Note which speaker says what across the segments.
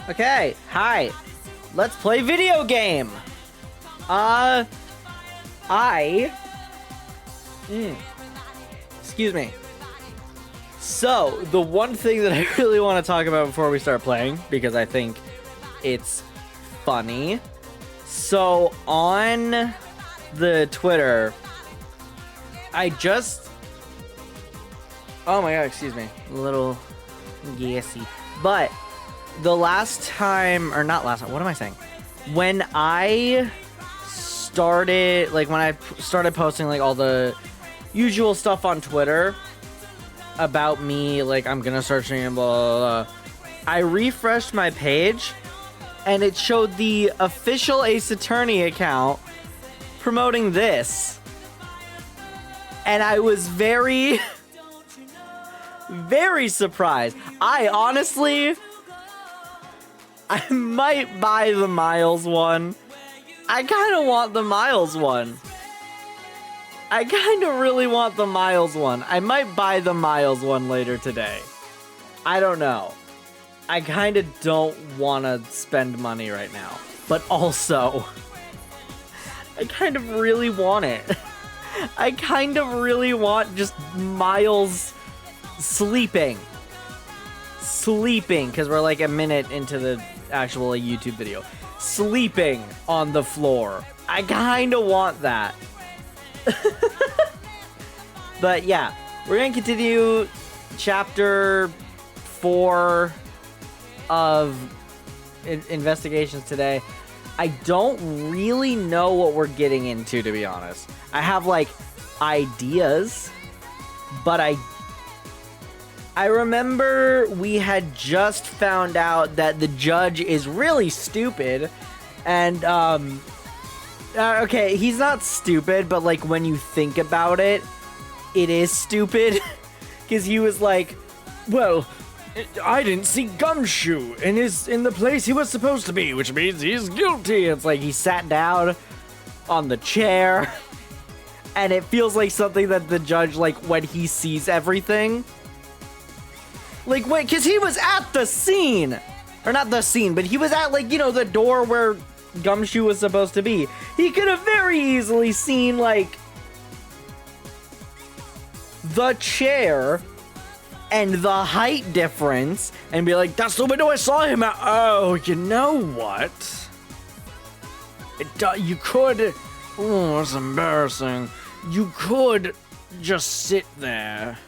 Speaker 1: Okay, hi. Let's play video game. Excuse me. So, the one thing that I really want to talk about before we start playing, because I think it's funny. So, on the Twitter, oh my god, excuse me. A little gassy. But the last time, or not last time, what am I saying? When I started posting like all the usual stuff on Twitter about me, like I'm gonna start streaming, blah, blah, blah, I refreshed my page and it showed the official Ace Attorney account promoting this. And I was very, very surprised. I might buy the Miles one. I kind of want the Miles one. I kind of really want the Miles one. I might buy the Miles one later today. I don't know. I kind of don't want to spend money right now. But also, I kind of really want it. I kind of really want just Miles sleeping, because we're like a minute into the actual YouTube video. Sleeping on the floor. I kind of want that. But yeah, we're going to continue chapter 4 of investigations today. I don't really know what we're getting into, to be honest. I have like ideas, but I remember we had just found out that the judge is really stupid, and okay, he's not stupid, but like when you think about it, it is stupid, because he was like, well, I didn't see Gumshoe in the place he was supposed to be, which means he's guilty. It's like he sat down on the chair, and it feels like something that the judge, like when he sees everything, like, wait, because he was at the scene. Or not the scene, but he was at, like, you know, the door where Gumshoe was supposed to be. He could have very easily seen, like, the chair and the height difference and be like, that's the window I saw him at. Oh, you know what? You could... Oh, that's embarrassing. You could just sit there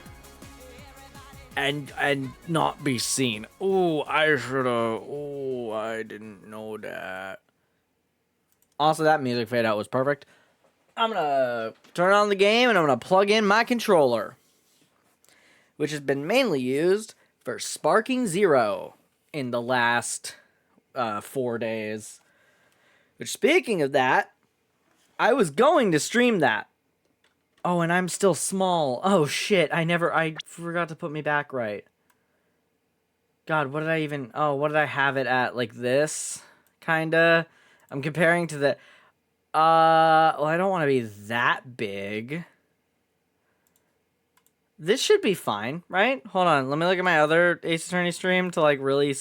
Speaker 1: and not be seen. Oh, I should've. Oh, I didn't know that. Also, that music fade out was perfect. I'm gonna turn on the game and I'm gonna plug in my controller, which has been mainly used for Sparking Zero in the last 4 days. Which, speaking of that, I was going to stream that. Oh, and I'm still small. Oh, shit. I forgot to put me back right. God, what did I have it at? Like this? Kinda. I'm comparing to the... well, I don't want to be that big. This should be fine, right? Hold on. Let me look at my other Ace Attorney stream to, like, really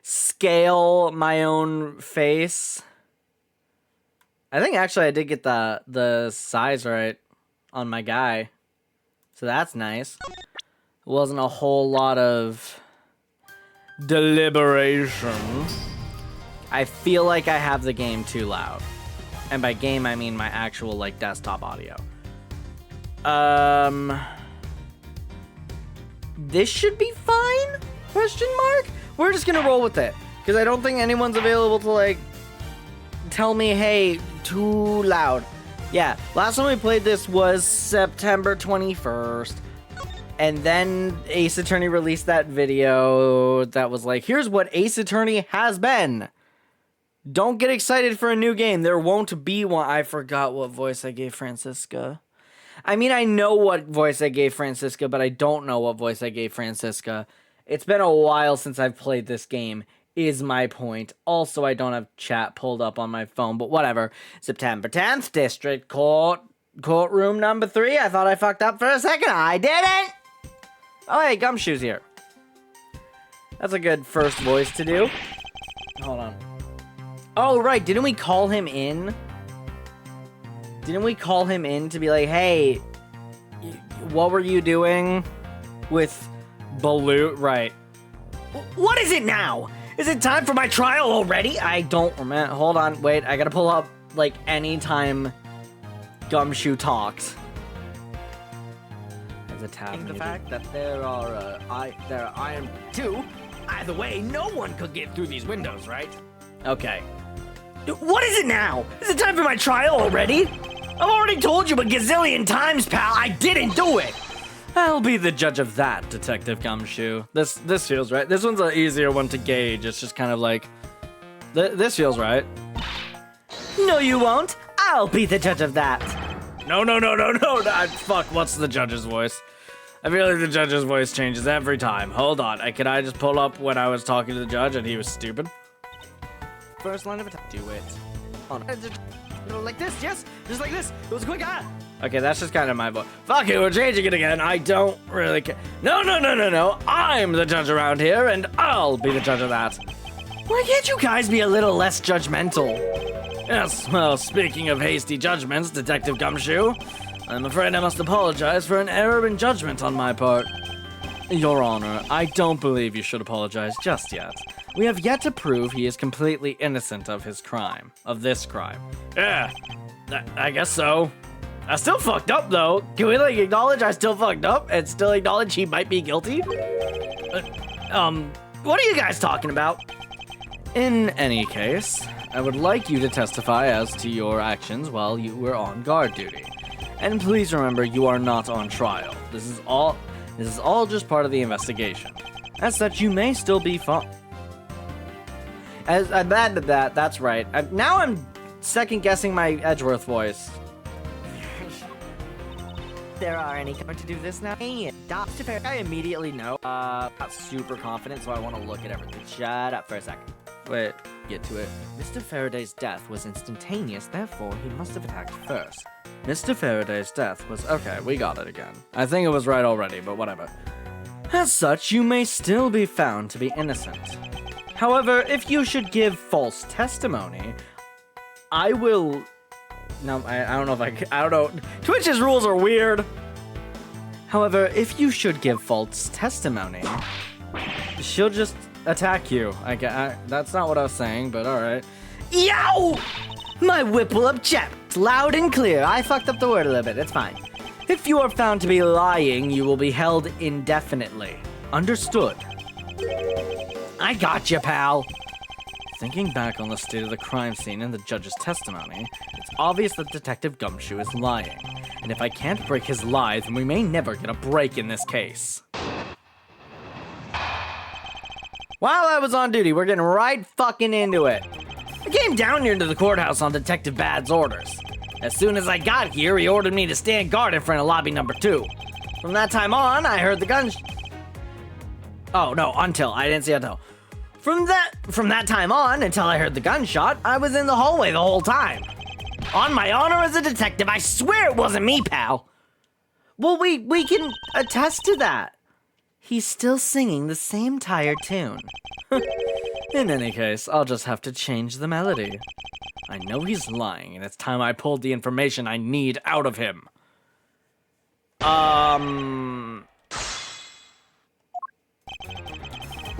Speaker 1: scale my own face. I think, actually, I did get the size right on my guy. So that's nice. It wasn't a whole lot of deliberation. I feel like I have the game too loud. And by game, I mean my actual, like, desktop audio. This should be fine? Question mark? We're just gonna roll with it. Because I don't think anyone's available to, like, tell me, hey, too loud. Yeah, last time we played this was September 21st. And then Ace Attorney released that video that was like, here's what Ace Attorney has been. Don't get excited for a new game. There won't be one. I forgot what voice I gave Francisca. I mean, I know what voice I gave Francisca, but I don't know what voice I gave Francisca. It's been a while since I've played this game, is my point. Also, I don't have chat pulled up on my phone, but whatever. September 10th, District Court, Courtroom number 3. I thought I fucked up for a second. I didn't! Oh, hey, Gumshoe's here. That's a good first voice to do. Hold on. Oh, right. Didn't we call him in? Didn't we call him in to be like, hey, what were you doing with Baloo? Right. What is it now? Is it time for my trial already? I don't remember. Hold on. Wait, I gotta pull up, like, anytime Gumshoe talks. There's a tab. The fact that there are iron too. Either way, no one could get through these windows, right? Okay. What is it now? Is it time for my trial already? I've already told you a gazillion times, pal, I didn't do it! I'll be the judge of that, Detective Gumshoe. This feels right. This one's an easier one to gauge. It's just kind of like, this feels right. No, you won't. I'll be the judge of that. No. Fuck, what's the judge's voice? I feel like the judge's voice changes every time. Hold on, can I just pull up when I was talking to the judge and he was stupid? First line of attack. Do it. Oh, no. Like this, yes? Just like this. It was a quick Okay, that's just kind of my voice. Fuck it, we're changing it again. I don't really care. No. I'm the judge around here, and I'll be the judge of that. Why can't you guys be a little less judgmental? Yes, well, speaking of hasty judgments, Detective Gumshoe, I'm afraid I must apologize for an error in judgment on my part. Your Honor, I don't believe you should apologize just yet. We have yet to prove he is completely innocent of his crime. Of this crime. Yeah, I guess so. I still fucked up, though. Can we, like, acknowledge I still fucked up and still acknowledge he might be guilty? What are you guys talking about? In any case, I would like you to testify as to your actions while you were on guard duty. And please remember, you are not on trial. This is all just part of the investigation. As such, you may still be fine. I'm bad at that. That's right. Now I'm second guessing my Edgeworth voice. There are any going to do this now? I immediately know. Not super confident, so I want to look at everything. Shut up for a second. Wait, get to it. Mr. Faraday's death was instantaneous, therefore he must have attacked first. Mr. Faraday's death was... Okay, we got it again. I think it was right already, but whatever. As such, you may still be found to be innocent. However, if you should give false testimony, I will... No, I don't know if I don't know. Twitch's rules are weird. However, if you should give false testimony, she'll just attack you. That's not what I was saying, but alright. Yow! My whip will object, loud and clear. I fucked up the word a little bit, it's fine. If you are found to be lying, you will be held indefinitely. Understood? I got you, pal. Thinking back on the state of the crime scene and the judge's testimony, it's obvious that Detective Gumshoe is lying. And if I can't break his lie, then we may never get a break in this case. While I was on duty, we're getting right fucking into it. I came down here to the courthouse on Detective Bad's orders. As soon as I got here, he ordered me to stand guard in front of lobby number 2. From that time on, I heard the guns... Oh, no, until. I didn't see until. From that time on, until I heard the gunshot, I was in the hallway the whole time. On my honor as a detective, I swear it wasn't me, pal. Well, we can attest to that. He's still singing the same tired tune. In any case, I'll just have to change the melody. I know he's lying, and it's time I pulled the information I need out of him.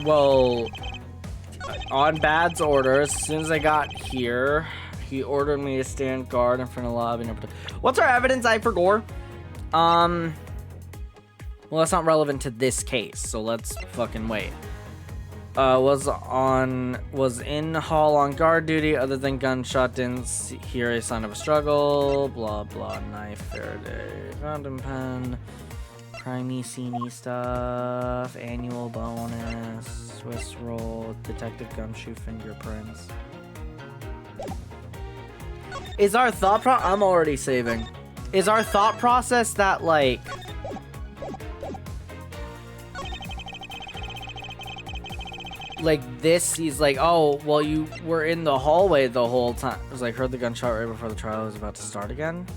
Speaker 1: Well... On Bad's orders, as soon as I got here, he ordered me to stand guard in front of the lobby number 2. What's our evidence, I forgot? Well, that's not relevant to this case, so let's fucking wait. Was in hall on guard duty, other than gunshot, didn't hear a sign of a struggle, blah blah, knife, Faraday, fountain pen, crimey, sceney stuff, annual bonus, Swiss roll, Detective Gumshoe fingerprints. Is our thought I'm already saving. Is our thought process that, like... Like this, he's like, oh, well, you were in the hallway the whole time. It was like, heard the gunshot right before the trial was about to start again.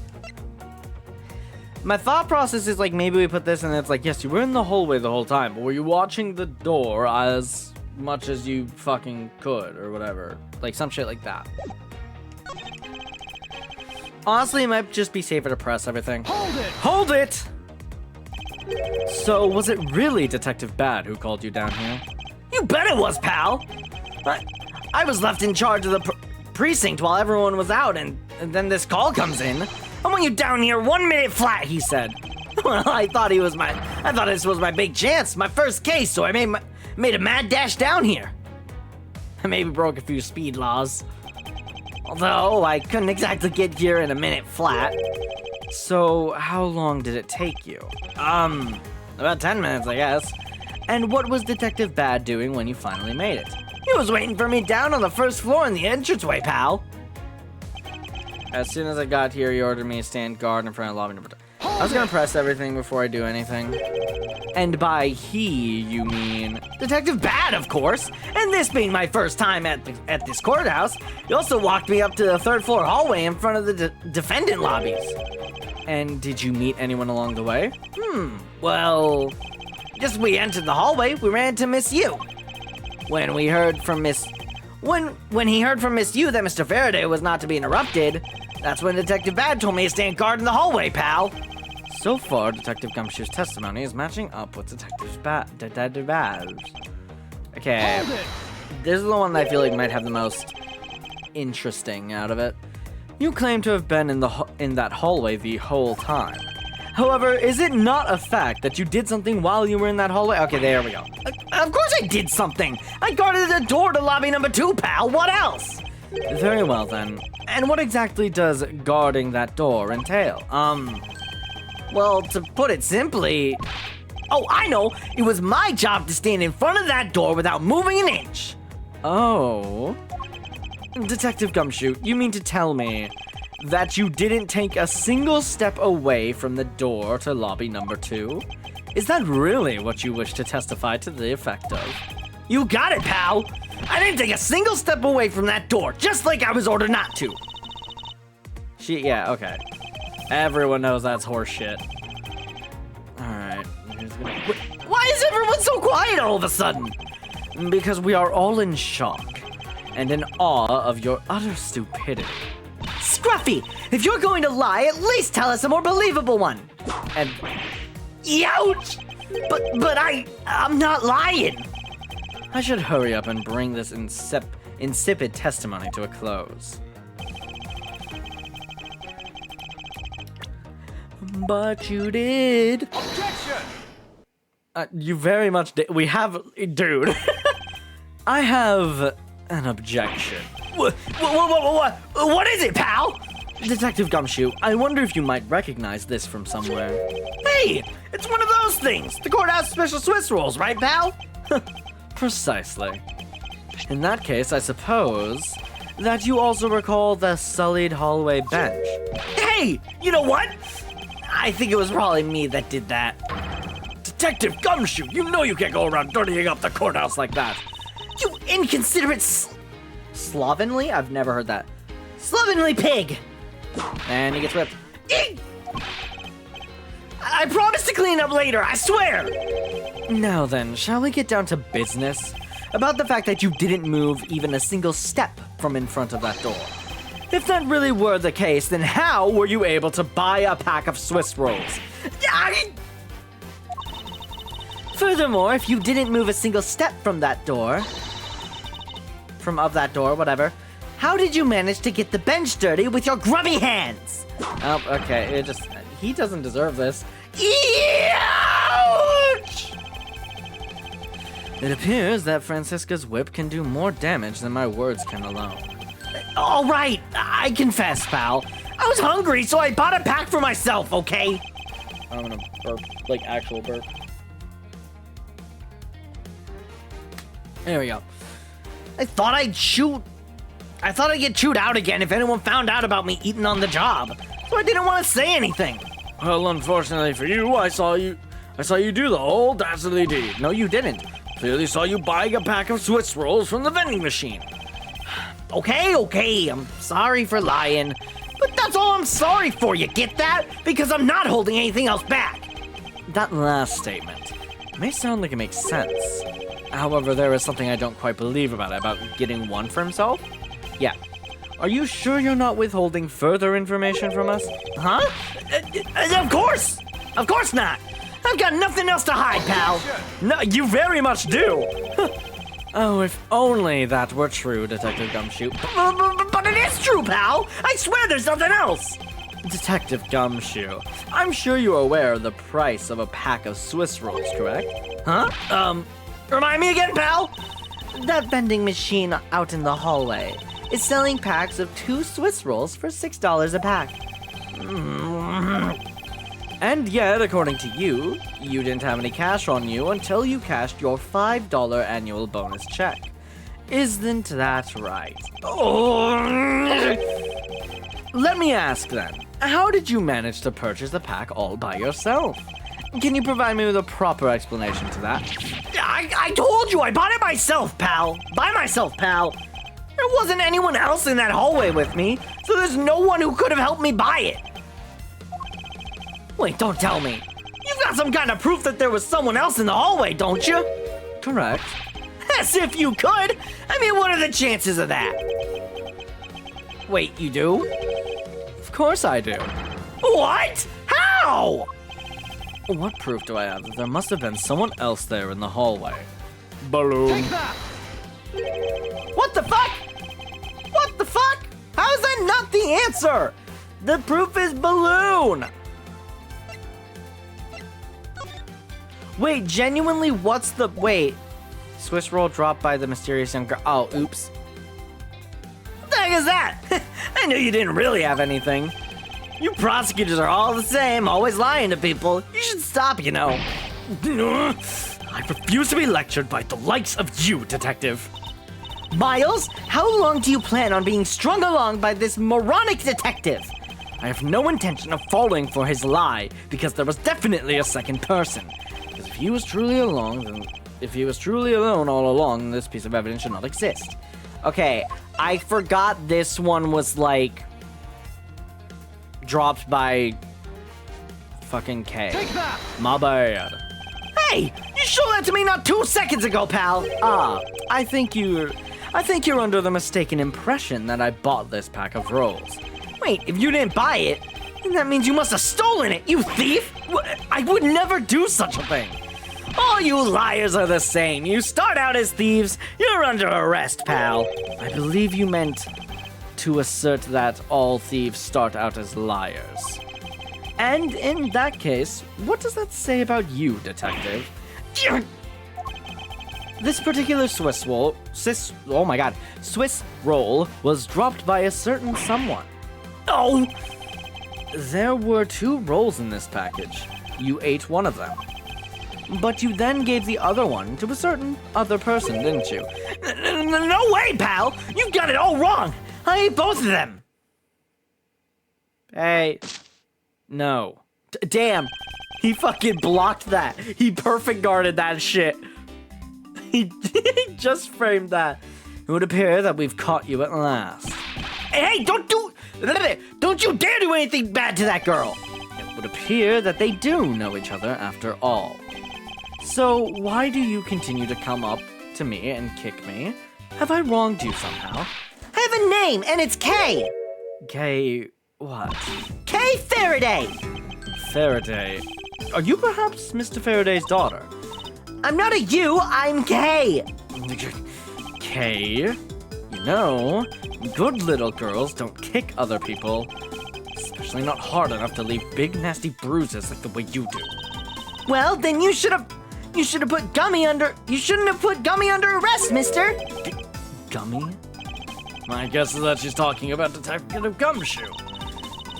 Speaker 1: My thought process is like, maybe we put this and it's like, yes, you were in the hallway the whole time, but were you watching the door as much as you fucking could, or whatever. Like, some shit like that. Honestly, it might just be safer to press everything.
Speaker 2: Hold it!
Speaker 1: Hold it! So, was it really Detective Bad who called you down here? You bet it was, pal! I was left in charge of the precinct while everyone was out, and then this call comes in. I want you down here 1 minute flat, he said. Well, I thought this was my big chance, my first case, so I made a mad dash down here. I maybe broke a few speed laws. Although, I couldn't exactly get here in a minute flat. So, how long did it take you? About 10 minutes, I guess. And what was Detective Bad doing when you finally made it? He was waiting for me down on the first floor in the entranceway, pal. As soon as I got here, he ordered me to stand guard in front of lobby number 2. I was gonna press everything before I do anything. And by he, you mean Detective Bad, of course. And this being my first time at this courthouse, he also walked me up to the third floor hallway in front of the defendant lobbies. And did you meet anyone along the way? Well, just as we entered the hallway, we ran into Miss Yu. When he heard from Miss Yu that Mr. Faraday was not to be interrupted, that's when Detective Bad told me to stand guard in the hallway, pal. So far, Detective Gumshoe's testimony is matching up with Detective Bad's. Okay, this is the one that I feel like might have the most interesting out of it. You claim to have been in that hallway the whole time. However, is it not a fact that you did something while you were in that hallway? Okay, there we go. Of course I did something! I guarded the door to lobby number 2, pal! What else? Very well, then. And what exactly does guarding that door entail? Well, to put it simply... Oh, I know! It was my job to stand in front of that door without moving an inch! Oh... Detective Gumshoe, you mean to tell me that you didn't take a single step away from the door to lobby number 2? Is that really what you wish to testify to the effect of? You got it, pal! I didn't take a single step away from that door, just like I was ordered not to! Yeah, okay. Everyone knows that's horseshit. Alright. Why is everyone so quiet all of a sudden? Because we are all in shock and in awe of your utter stupidity. Scruffy! If you're going to lie, at least tell us a more believable one! And... Ouch! But I'm not lying! I should hurry up and bring this insipid testimony to a close. But you did.
Speaker 2: Objection!
Speaker 1: You very much did. We have... Dude. I have an objection. What is it, pal? Detective Gumshoe, I wonder if you might recognize this from somewhere. Hey, it's one of those things. The courthouse special Swiss rolls, right, pal? Precisely. In that case, I suppose that you also recall the sullied hallway bench. Hey, you know what? I think it was probably me that did that. Detective Gumshoe, you know you can't go around dirtying up the courthouse like that. You inconsiderate slovenly? I've never heard that. Slovenly pig! And he gets whipped. Eek! I promise to clean up later, I swear! Now then, shall we get down to business? About the fact that you didn't move even a single step from in front of that door. If that really were the case, then how were you able to buy a pack of Swiss rolls? Furthermore, if you didn't move a single step from that door, whatever, how did you manage to get the bench dirty with your grubby hands? Oh, okay, he doesn't deserve this. Ouch! It appears that Francisca's whip can do more damage than my words can alone. All right, I confess, pal. I was hungry, so I bought a pack for myself, okay? I'm gonna burp, like actual burp. There we go. I thought I'd get chewed out again if anyone found out about me eating on the job. So I didn't want to say anything. Well, unfortunately for you, I saw you do the whole dastardly deed. No, you didn't. Clearly saw you buying a pack of Swiss rolls from the vending machine. Okay, I'm sorry for lying. But that's all I'm sorry for, you get that? Because I'm not holding anything else back. That last statement may sound like it makes sense. However, there is something I don't quite believe about getting one for himself. Yeah. Are you sure you're not withholding further information from us? Huh? Of course! Of course not! I've got nothing else to hide, pal! No, you very much do! Oh, if only that were true, Detective Gumshoe. But it is true, pal! I swear there's nothing else! Detective Gumshoe, I'm sure you're aware of the price of a pack of Swiss rolls, correct? Huh? Remind me again, pal? That vending machine out in the hallway is selling packs of 2 Swiss rolls for $6 a pack. And yet, according to you, you didn't have any cash on you until you cashed your $5 annual bonus check. Isn't that right? Oh. Let me ask then, how did you manage to purchase the pack all by yourself? Can you provide me with a proper explanation to that? I told you I bought it myself, pal. By myself, pal. There wasn't anyone else in that hallway with me, so there's no one who could have helped me buy it. Wait, don't tell me. You've got some kind of proof that there was someone else in the hallway, don't you? Correct. As if you could. I mean, what are the chances of that? Wait, you do? Of course I do. What? How? What proof do I have that there must have been someone else there in the hallway? Balloon.
Speaker 2: Take that!
Speaker 1: What the fuck? What the fuck? How is that not the answer? The proof is balloon. Wait, genuinely, what's the... Wait. Swiss roll dropped by the mysterious young girl. Oh, oops. What the heck is that? I knew you didn't really have anything. You prosecutors are all the same, always lying to people. You should stop, you know. I refuse to be lectured by the likes of you, detective. Miles, how long do you plan on being strung along by this moronic detective? I have no intention of falling for his lie, because there was definitely a second person. Because if he was truly alone, all along, this piece of evidence should not exist. Okay, I forgot this one was, like, dropped by fucking K.
Speaker 2: Take that!
Speaker 1: My bad. Hey, you showed that to me not 2 seconds ago, pal. I think you're under the mistaken impression that I bought this pack of rolls. Wait, if you didn't buy it, then that means you must have stolen it, you thief! I would never do such a thing. All you liars are the same. You start out as thieves, you're under arrest, pal. I believe you meant to assert that all thieves start out as liars. And in that case, what does that say about you, detective? This particular Swiss roll was dropped by a certain someone. Oh! There were 2 rolls in this package. You ate one of them. But you then gave the other one to a certain other person, didn't you? No way, pal! You got it all wrong! I ate both of them! Hey. No. Damn. He fucking blocked that. He perfect guarded that shit. He just framed that. It would appear that we've caught you at last. Hey, don't you dare do anything bad to that girl! It would appear that they do know each other after all. So why do you continue to come up to me and kick me? Have I wronged you somehow? I have a name, and it's Kay! Kay... what? Kay Faraday! Faraday? Are you perhaps Mr. Faraday's daughter? I'm not a you, I'm Kay! Kay? You know, good little girls don't kick other people. Especially not hard enough to leave big nasty bruises like the way you do. Well, then you should have put Gummy under... You shouldn't have put Gummy under arrest, mister! Gummy? My guess is that she's talking about Detective Gumshoe.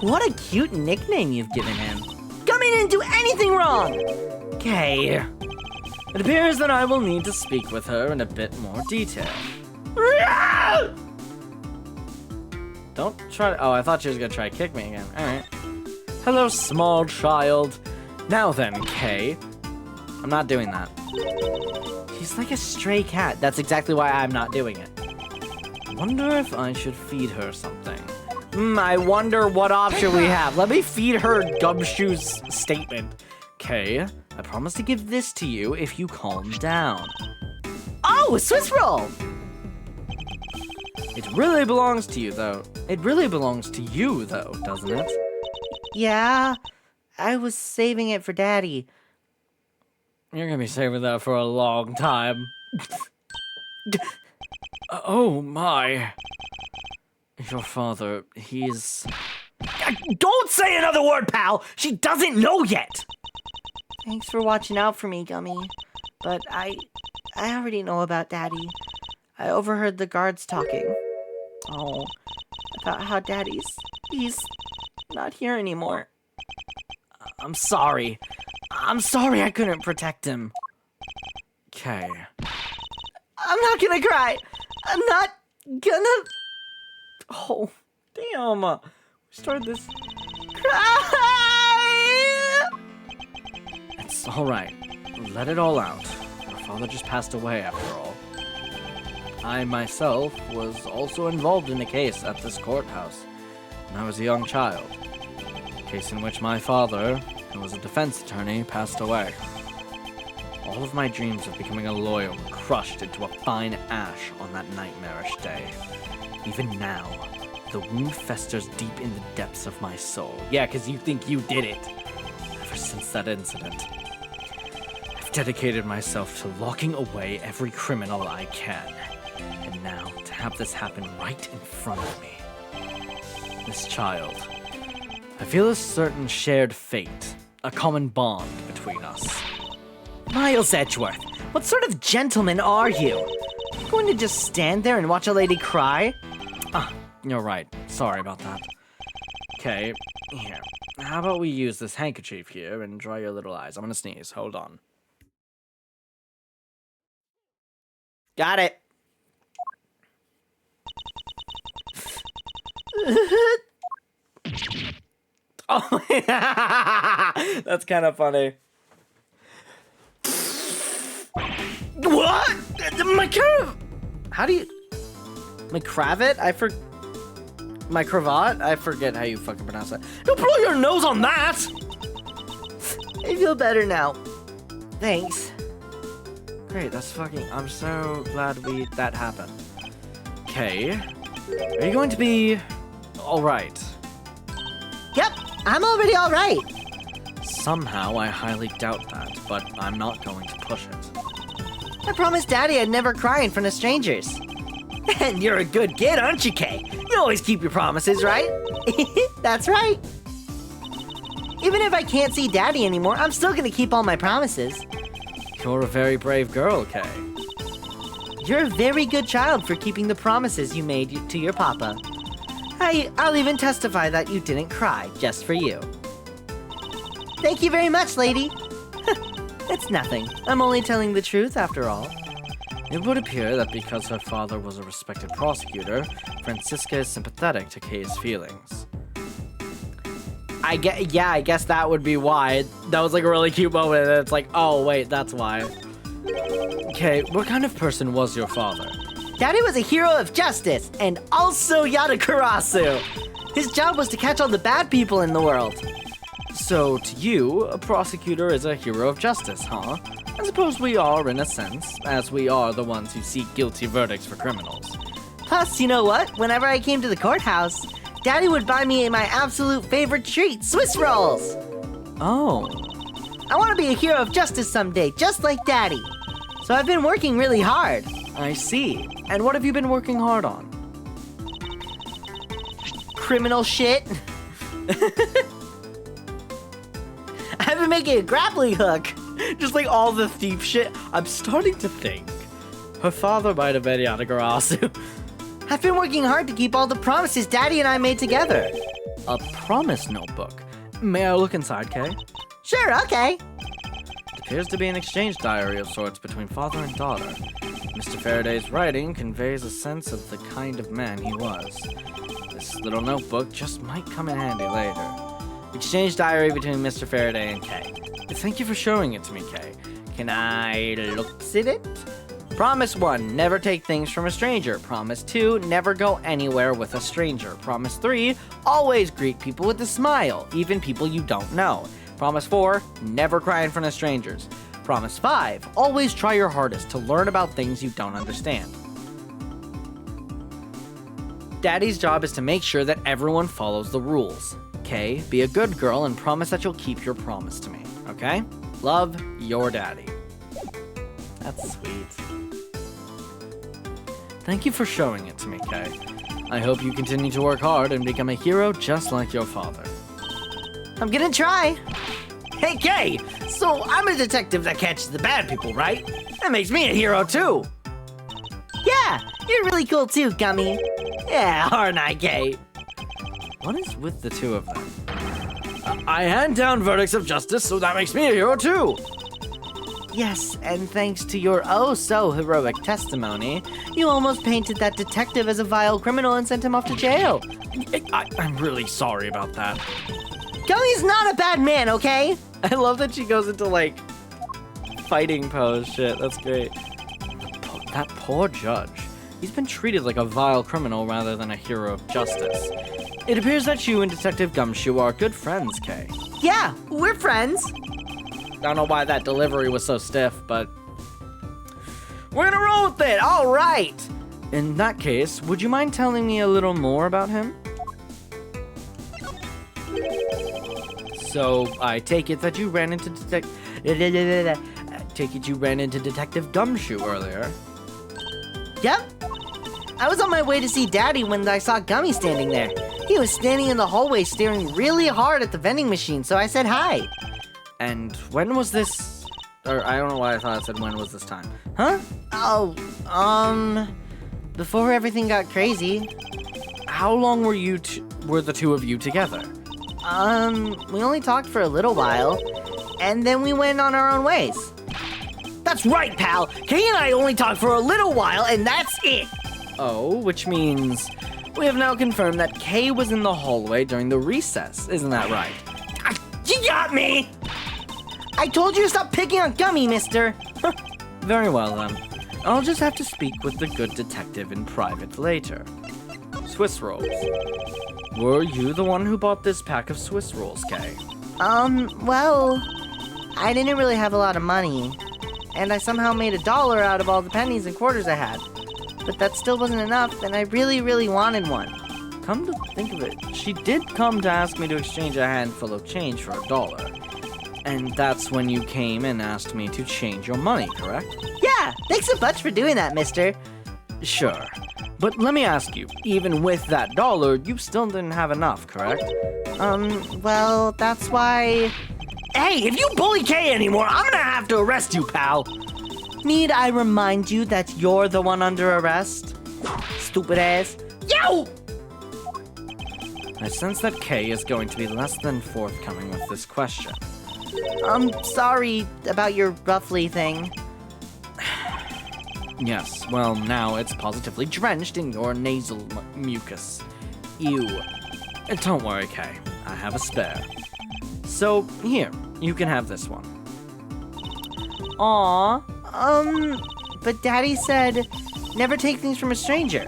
Speaker 1: What a cute nickname you've given him. Gummy didn't do anything wrong! Okay. It appears that I will need to speak with her in a bit more detail. Don't try to... Oh, I thought she was gonna try to kick me again. Alright. Hello, small child. Now then, Kay. I'm not doing that. She's like a stray cat. That's exactly why I'm not doing it. I wonder if I should feed her something. I wonder what option we have. Let me feed her Gumshoe's statement. Kay, I promise to give this to you if you calm down.
Speaker 2: Oh, a Swiss roll!
Speaker 1: It really belongs to you, though. It really belongs to you, though, doesn't it?
Speaker 2: Yeah, I was saving it for Daddy.
Speaker 1: You're gonna be saving that for a long time. Oh my. Your father, he's...
Speaker 2: Don't say another word, pal! She doesn't know yet! Thanks for watching out for me, Gummy. But I already know about Daddy. I overheard the guards talking. Oh, about how he's not here anymore. I'm sorry. I'm sorry I couldn't protect him.
Speaker 1: Okay.
Speaker 2: I'm not gonna cry. I'm not gonna... Oh, damn. We started this... Cry!
Speaker 1: It's alright. Let it all out. Your father just passed away, after all. I, myself, was also involved in a case at this courthouse when I was a young child. A case in which my father, who was a defense attorney, passed away. All of my dreams of becoming a lawyer were crushed into a fine ash on that nightmarish day. Even now, the wound festers deep in the depths of my soul. Yeah, because you think you did it. Ever since that incident, I've dedicated myself to locking away every criminal I can. And now, to have this happen right in front of me. This child. I feel a certain shared fate, a common bond between us.
Speaker 2: Miles Edgeworth, what sort of gentleman are you? Going to just stand there and watch a lady cry?
Speaker 1: Ah, you're right. Sorry about that. Okay, here. How about we use this handkerchief here and dry your little eyes? I'm gonna sneeze. Hold on.
Speaker 2: Got it.
Speaker 1: Oh, that's kind of funny.
Speaker 2: What? How do you... My cravat?
Speaker 1: My cravat? I forget how you fucking pronounce that.
Speaker 2: Don't blow your nose on that! I feel better now. Thanks.
Speaker 1: Great, that's fucking... I'm so glad that happened. Okay. Are you going to be... alright?
Speaker 2: Yep, I'm already alright.
Speaker 1: Somehow I highly doubt that, but I'm not going to push it.
Speaker 2: I promised Daddy I'd never cry in front of strangers. And you're a good kid, aren't you, Kay? You always keep your promises, right? That's right. Even if I can't see Daddy anymore, I'm still gonna keep all my promises.
Speaker 1: You're a very brave girl, Kay.
Speaker 2: You're a very good child for keeping the promises you made to your papa. I'll even testify that you didn't cry, just for you. Thank you very much, lady. It's nothing. I'm only telling the truth, after all.
Speaker 1: It would appear that because her father was a respected prosecutor, Francisca is sympathetic to Kay's feelings.
Speaker 2: I guess that would be why. That was like a really cute moment, and it's like, oh wait, that's why.
Speaker 1: Okay, what kind of person was your father?
Speaker 2: Daddy was a hero of justice, and also Yadakarasu. His job was to catch all the bad people in the world.
Speaker 1: So, to you, a prosecutor is a hero of justice, huh? I suppose we are, in a sense, as we are the ones who seek guilty verdicts for criminals.
Speaker 2: Plus, you know what? Whenever I came to the courthouse, Daddy would buy me my absolute favorite treat, Swiss rolls!
Speaker 1: Oh.
Speaker 2: I want to be a hero of justice someday, just like Daddy. So I've been working really hard.
Speaker 1: I see. And what have you been working hard on?
Speaker 2: Criminal shit. I've been making a grappling hook.
Speaker 1: Just like all the thief shit. I'm starting to think her father might have been Yadagarasu.
Speaker 2: I've been working hard to keep all the promises Daddy and I made together.
Speaker 1: A promise notebook. May I look inside, Kay?
Speaker 2: Sure, okay.
Speaker 1: It appears to be an exchange diary of sorts between father and daughter. Mr. Faraday's writing conveys a sense of the kind of man he was. This little notebook just might come in handy later. Exchange diary between Mr. Faraday and Kay. Thank you for showing it to me, Kay. Can I look at it? Promise 1, never take things from a stranger. Promise 2, never go anywhere with a stranger. Promise 3, always greet people with a smile, even people you don't know. Promise 4, never cry in front of strangers. Promise 5. Always try your hardest to learn about things you don't understand. Daddy's job is to make sure that everyone follows the rules. Kay, be a good girl and promise that you'll keep your promise to me, okay? Love, your daddy. That's sweet. Thank you for showing it to me, Kay. I hope you continue to work hard and become a hero just like your father.
Speaker 2: I'm gonna try. Hey, Kay! So I'm a detective that catches the bad people, right? That makes me a hero, too. Yeah, you're really cool, too, Gummy. Yeah, aren't I, Kay?
Speaker 1: What is with the two of them? I hand down verdicts of justice, so that makes me a hero, too.
Speaker 2: Yes, and thanks to your oh-so-heroic testimony, you almost painted that detective as a vile criminal and sent him off to jail.
Speaker 1: I'm really sorry about that.
Speaker 2: Gummy's not a bad man, okay?
Speaker 1: I love that she goes into, like, fighting pose shit. That's great. That poor judge. He's been treated like a vile criminal rather than a hero of justice. It appears that you and Detective Gumshoe are good friends, Kay.
Speaker 2: Yeah, we're friends.
Speaker 1: I don't know why that delivery was so stiff, but we're gonna roll with it. All right. In that case, would you mind telling me a little more about him? So I take it that you ran into Detective Gumshoe earlier.
Speaker 2: Yep. I was on my way to see Daddy when I saw Gummy standing there. He was standing in the hallway staring really hard at the vending machine, so I said hi.
Speaker 1: And when was this? Or I don't know why I thought it said when was this time.
Speaker 2: Huh? Oh, before everything got crazy.
Speaker 1: How long were the two of you together?
Speaker 2: We only talked for a little while, and then we went on our own ways. That's right, pal. Kay and I only talked for a little while, and that's it.
Speaker 1: Oh, which means we have now confirmed that Kay was in the hallway during the recess. Isn't that right?
Speaker 2: You got me! I told you to stop picking on Gummy, mister.
Speaker 1: Very well, then. I'll just have to speak with the good detective in private later. Swiss rolls. Were you the one who bought this pack of Swiss rolls, Kay?
Speaker 2: Well, I didn't really have a lot of money, and I somehow made $1 out of all the pennies and quarters I had. But that still wasn't enough, and I really, really wanted one.
Speaker 1: Come to think of it, she did come to ask me to exchange a handful of change for $1. And that's when you came and asked me to change your money, correct?
Speaker 2: Yeah, thanks so much for doing that, mister.
Speaker 1: Sure. But let me ask you, even with that $1, you still didn't have enough, correct?
Speaker 2: Well, that's why...
Speaker 3: Hey, if you bully Kay anymore, I'm gonna have to arrest you, pal.
Speaker 2: Need I remind you that you're the one under arrest? Stupid ass.
Speaker 3: Yo!
Speaker 1: I sense that Kay is going to be less than forthcoming with this question.
Speaker 2: I'm sorry about your roughly thing.
Speaker 1: Yes, well, now it's positively drenched in your nasal mucus. Ew. Don't worry, Kay. I have a spare. So, here, you can have this one.
Speaker 2: Aw, but Daddy said never take things from a stranger.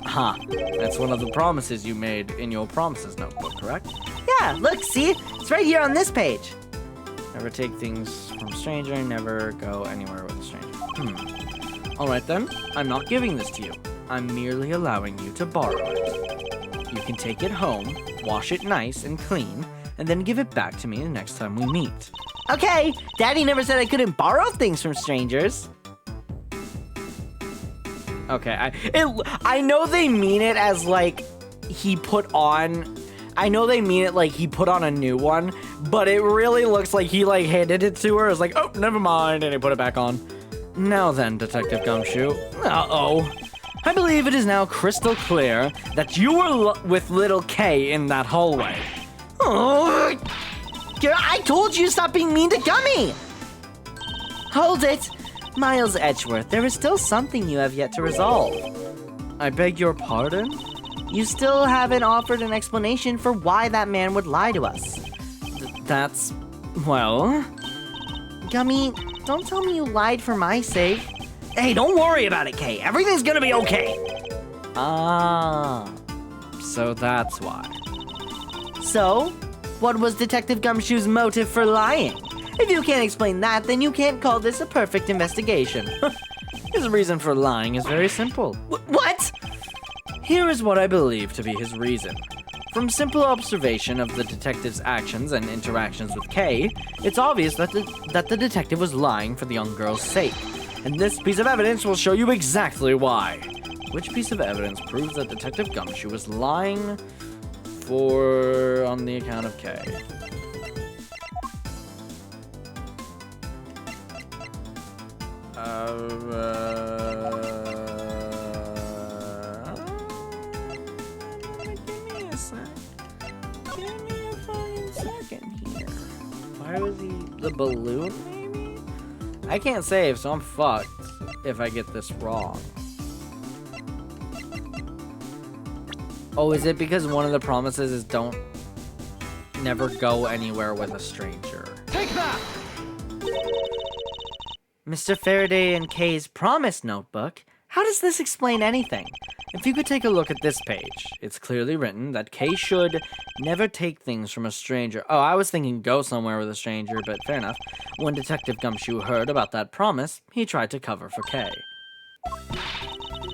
Speaker 1: Ha, that's one of the promises you made in your promises notebook, correct?
Speaker 2: Yeah, look, see? It's right here on this page.
Speaker 1: Never take things from a stranger, never go anywhere with a stranger. Alright then, I'm not giving this to you. I'm merely allowing you to borrow it. You can take it home, wash it nice and clean, and then give it back to me the next time we meet.
Speaker 2: Okay, Daddy never said I couldn't borrow things from strangers.
Speaker 1: Okay, I know they mean it as, like, he put on... I know they mean it like he put on a new one, but it really looks like he, like, handed it to her. It's like, oh, never mind, and he put it back on. Now then, Detective Gumshoe. Uh-oh. I believe it is now crystal clear that you were with little Kay in that hallway.
Speaker 2: Oh, I told you to stop being mean to Gummy! Hold it! Miles Edgeworth, there is still something you have yet to resolve.
Speaker 1: I beg your pardon?
Speaker 2: You still haven't offered an explanation for why that man would lie to us.
Speaker 1: That's... well...
Speaker 2: Gummy, don't tell me you lied for my sake.
Speaker 3: Hey, don't worry about it, Kay. Everything's gonna be okay.
Speaker 1: Ah... so that's why.
Speaker 2: So, what was Detective Gumshoe's motive for lying? If you can't explain that, then you can't call this a perfect investigation.
Speaker 1: His reason for lying is very simple.
Speaker 2: What?
Speaker 1: Here is what I believe to be his reason. From simple observation of the detective's actions and interactions with Kay, it's obvious that the detective was lying for the young girl's sake. And this piece of evidence will show you exactly why. Which piece of evidence proves that Detective Gumshoe was lying on the account of Kay?
Speaker 2: Give me a fucking second here.
Speaker 1: Why was he the balloon, maybe? I can't save, so I'm fucked if I get this wrong. Oh, is it because one of the promises is never go anywhere with a stranger?
Speaker 3: Take that!
Speaker 2: Mr. Faraday and Kay's promise notebook? How does this explain anything?
Speaker 1: If you could take a look at this page, it's clearly written that Kay should never take things from a stranger. Oh, I was thinking go somewhere with a stranger, but fair enough. When Detective Gumshoe heard about that promise, he tried to cover for Kay.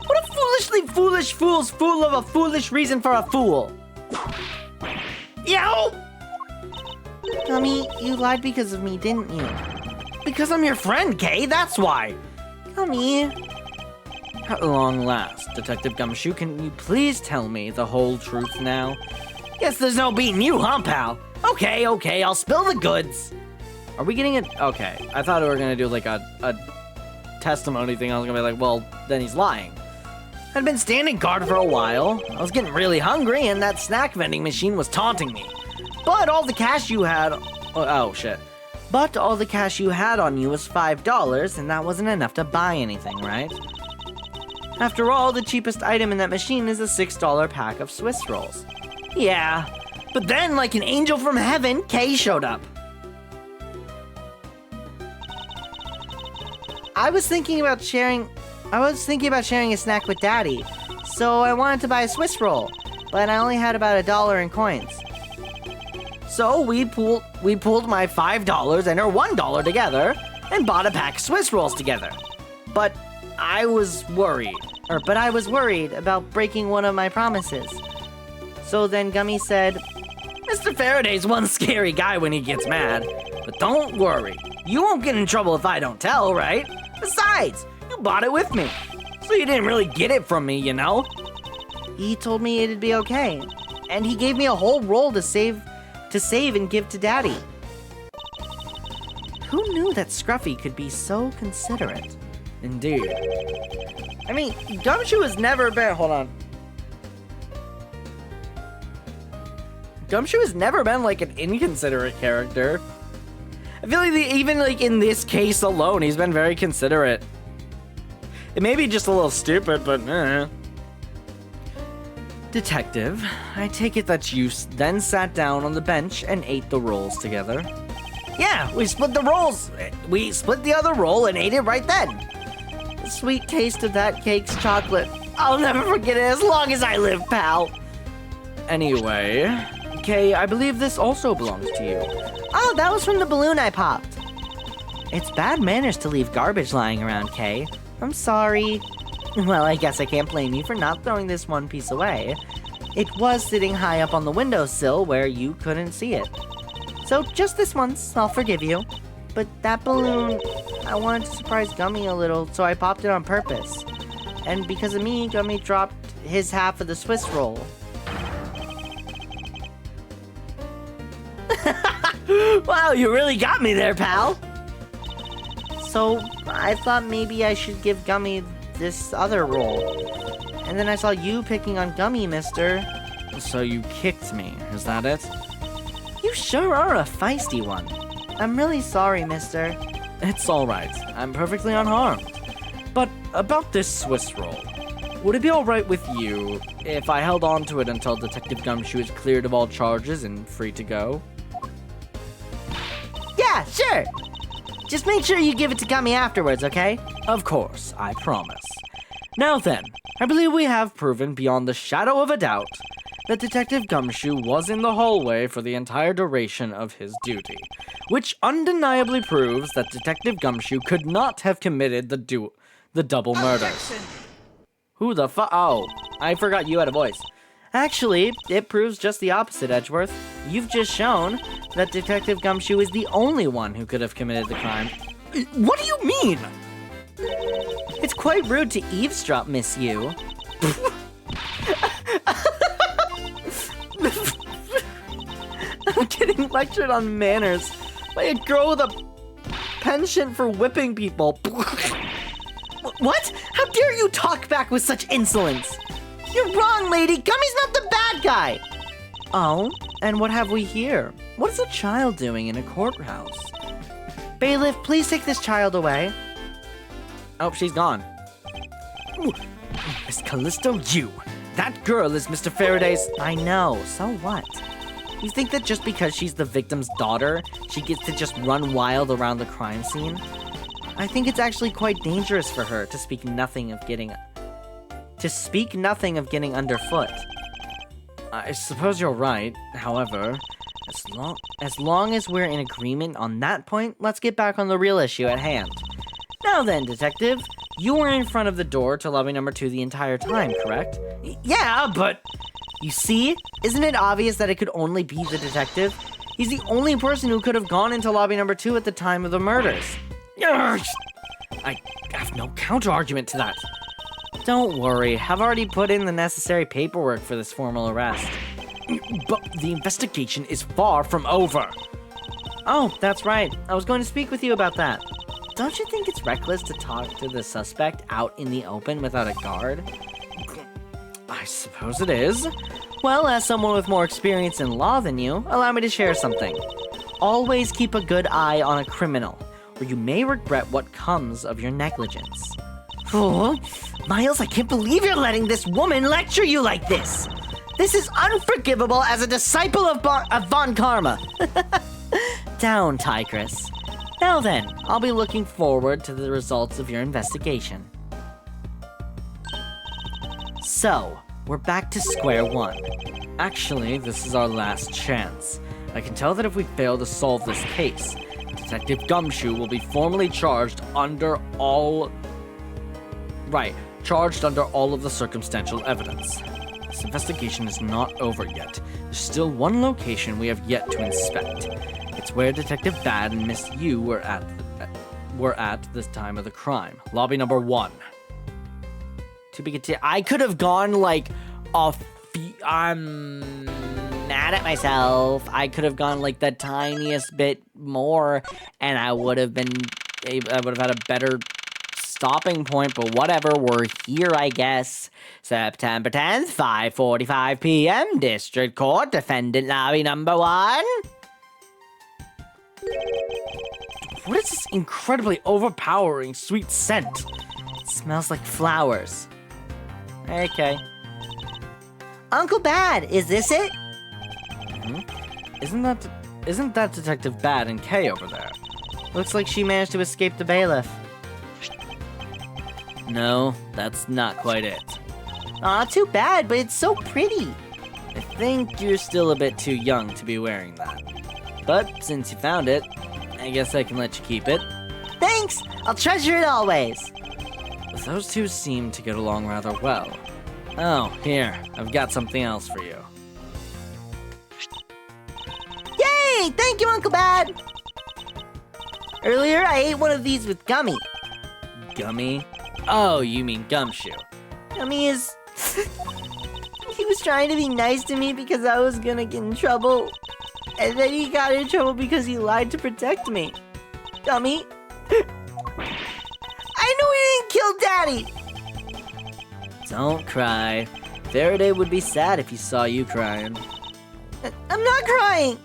Speaker 2: What a foolishly foolish fool's fool of a foolish reason for a fool!
Speaker 3: Yo!
Speaker 2: Gummy, you lied because of me, didn't you?
Speaker 3: Because I'm your friend, Kay, that's why.
Speaker 2: Gummy.
Speaker 1: At long last, Detective Gumshoe, can you please tell me the whole truth now?
Speaker 3: Guess there's no beating you, huh, pal? Okay, I'll spill the goods.
Speaker 1: Are we getting it? Okay, I thought we were gonna do like a testimony thing. I was gonna be like, well, then he's lying.
Speaker 3: I'd been standing guard for a while. I was getting really hungry, and that snack vending machine was taunting me. But all the cash you had...
Speaker 1: Oh, shit.
Speaker 2: But all the cash you had on you was $5, and that wasn't enough to buy anything, right? After all, the cheapest item in that machine is a $6 pack of Swiss rolls.
Speaker 3: Yeah, but then, like an angel from heaven, Kay showed up.
Speaker 2: I was thinking about sharing a snack with Daddy, so I wanted to buy a Swiss roll, but I only had about $1 in coins.
Speaker 3: So we pooled my $5 and her $1 together and bought a pack of Swiss rolls together. But I was worried.
Speaker 2: About breaking one of my promises. So then Gummy said,
Speaker 3: Mr. Faraday's one scary guy when he gets mad. But don't worry, you won't get in trouble if I don't tell, right? Besides, you bought it with me. So you didn't really get it from me, you know?
Speaker 2: He told me it'd be okay. And he gave me a whole roll to save and give to Daddy. Who knew that Scruffy could be so considerate?
Speaker 1: Indeed.
Speaker 2: I mean, Gumshoe has never been... Hold on.
Speaker 1: Gumshoe has never been, like, an inconsiderate character. I feel like even, like, in this case alone, he's been very considerate. It may be just a little stupid, but Detective, I take it that you then sat down on the bench and ate the rolls together.
Speaker 3: Yeah, we split the rolls. We split the other roll and ate it right then.
Speaker 2: The sweet taste of that cake's chocolate.
Speaker 3: I'll never forget it as long as I live, pal.
Speaker 1: Anyway, Kay, I believe this also belongs to you.
Speaker 2: Oh, that was from the balloon I popped. It's bad manners to leave garbage lying around, Kay. I'm sorry. Well, I guess I can't blame you for not throwing this one piece away. It was sitting high up on the windowsill where you couldn't see it. So just this once, I'll forgive you. But that balloon, I wanted to surprise Gummy a little, so I popped it on purpose. And because of me, Gummy dropped his half of the Swiss roll.
Speaker 3: Wow, you really got me there, pal.
Speaker 2: So I thought maybe I should give Gummy this other roll. And then I saw you picking on Gummy, mister.
Speaker 1: So you kicked me, is that it?
Speaker 2: You sure are a feisty one. I'm really sorry, mister.
Speaker 1: It's alright, I'm perfectly unharmed. But about this Swiss roll, would it be alright with you if I held on to it until Detective Gumshoe is cleared of all charges and free to go?
Speaker 2: Yeah, sure. Just make sure you give it to Gummy afterwards, okay?
Speaker 1: Of course, I promise. Now then, I believe we have proven beyond the shadow of a doubt that Detective Gumshoe was in the hallway for the entire duration of his duty, which undeniably proves that Detective Gumshoe could not have committed the double murders. Who the Oh, I forgot you had a voice.
Speaker 2: Actually, it proves just the opposite, Edgeworth. You've just shown that Detective Gumshoe is the only one who could have committed the crime.
Speaker 1: What do you mean?
Speaker 2: It's quite rude to eavesdrop, Miss You. I'm getting lectured on manners by a girl with a penchant for whipping people. What? How dare you talk back with such insolence? You're wrong, lady. Gummy's not the bad guy. Oh, and what have we here? What is a child doing in a courthouse? Bailiff, please take this child away.
Speaker 1: Oh, she's gone. Ooh, Miss Callisto, that girl is Mr. Faraday's...
Speaker 2: I know, so what? You think that just because she's the victim's daughter, she gets to just run wild around the crime scene? I think it's actually quite dangerous for her to speak nothing of getting underfoot.
Speaker 1: I suppose you're right. However,
Speaker 2: As long as we're in agreement on that point, let's get back on the real issue at hand. Now then, Detective, you were in front of the door to lobby number 2 the entire time, correct?
Speaker 1: yeah, but...
Speaker 2: You see? Isn't it obvious that it could only be the detective? He's the only person who could have gone into lobby number 2 at the time of the murders.
Speaker 1: I have no counter-argument to that.
Speaker 2: Don't worry, I've already put in the necessary paperwork for this formal arrest.
Speaker 1: But the investigation is far from over.
Speaker 2: Oh, that's right. I was going to speak with you about that. Don't you think it's reckless to talk to the suspect out in the open without a guard?
Speaker 1: I suppose it is.
Speaker 2: Well, as someone with more experience in law than you, allow me to share something. Always keep a good eye on a criminal, or you may regret what comes of your negligence. Oh, Miles, I can't believe you're letting this woman lecture you like this. This is unforgivable as a disciple of Von Karma. Down, Tigress. Now then, I'll be looking forward to the results of your investigation. So, we're back to square one.
Speaker 1: Actually, this is our last chance. I can tell that if we fail to solve this case, Detective Gumshoe will be formally charged under all of the circumstantial evidence. This investigation is not over yet. There's still one location we have yet to inspect. It's where Detective Bad and Miss Yu were at the time of the crime. Lobby number 1.
Speaker 2: To be continued. I could have gone like I'm mad at myself. I could have gone like the tiniest bit more, and I would have had a better stopping point, but whatever, we're here, I guess. September 10th, 5:45 p.m., District Court, Defendant Lobby number 1.
Speaker 1: What is this incredibly overpowering sweet scent?
Speaker 2: It smells like flowers. Okay. Uncle Bad, is this it?
Speaker 1: Isn't that Detective Bad and Kay over there?
Speaker 2: Looks like she managed to escape the bailiff.
Speaker 1: No, that's not quite it.
Speaker 2: Aw, too bad, but it's so pretty.
Speaker 1: I think you're still a bit too young to be wearing that. But since you found it, I guess I can let you keep it.
Speaker 2: Thanks! I'll treasure it always.
Speaker 1: But those two seem to get along rather well. Oh, here, I've got something else for you.
Speaker 2: Yay! Thank you, Uncle Bad! Earlier, I ate one of these with Gummy.
Speaker 1: Gummy? Oh, you mean Gumshoe.
Speaker 2: Gummy is... He was trying to be nice to me because I was gonna get in trouble. And then he got in trouble because he lied to protect me. Gummy. I knew he didn't kill Daddy!
Speaker 1: Don't cry. Faraday would be sad if he saw you crying.
Speaker 2: I'm not crying!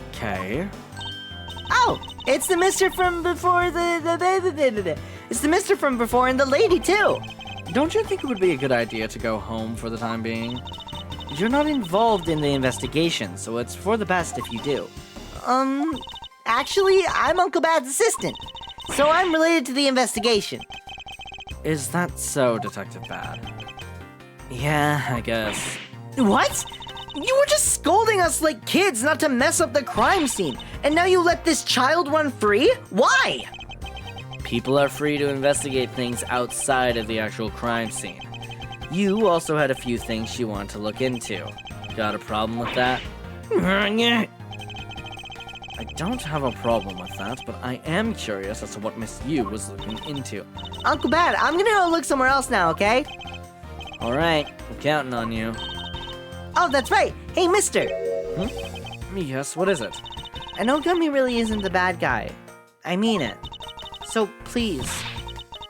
Speaker 1: Okay.
Speaker 2: Oh! It's the mister from before It's the mister from before and the lady, too!
Speaker 1: Don't you think it would be a good idea to go home for the time being? You're not involved in the investigation, so it's for the best if you do.
Speaker 2: Actually, I'm Uncle Bad's assistant, so I'm related to the investigation.
Speaker 1: Is that so, Detective Bad?
Speaker 3: Yeah, I guess.
Speaker 2: What? You were just scolding us like kids not to mess up the crime scene, and now you let this child run free? Why?
Speaker 3: People are free to investigate things outside of the actual crime scene. You also had a few things you wanted to look into. Got a problem with that? I don't have a problem with that, but I am curious as to what Miss Yu was looking into.
Speaker 2: Uncle Bad, I'm gonna go look somewhere else now, okay?
Speaker 3: Alright, I'm counting on you.
Speaker 2: Oh, that's right. Hey, mister.
Speaker 3: Yes, what is it?
Speaker 2: I know Gummy really isn't the bad guy. I mean it. So, please,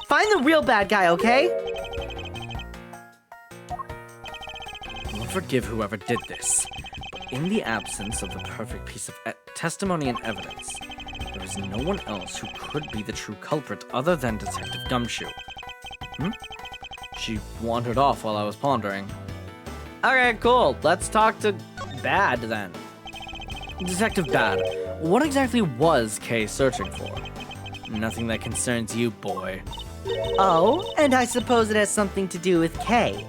Speaker 2: find the real bad guy, okay?
Speaker 3: I'll forgive whoever did this, but in the absence of the perfect piece of testimony and evidence, there is no one else who could be the true culprit other than Detective Gumshoe. She wandered off while I was pondering. Alright, cool. Let's talk to Bad then. Detective Bad, what exactly was Kay searching for? Nothing that concerns you, boy.
Speaker 2: Oh, and I suppose it has something to do with Kay.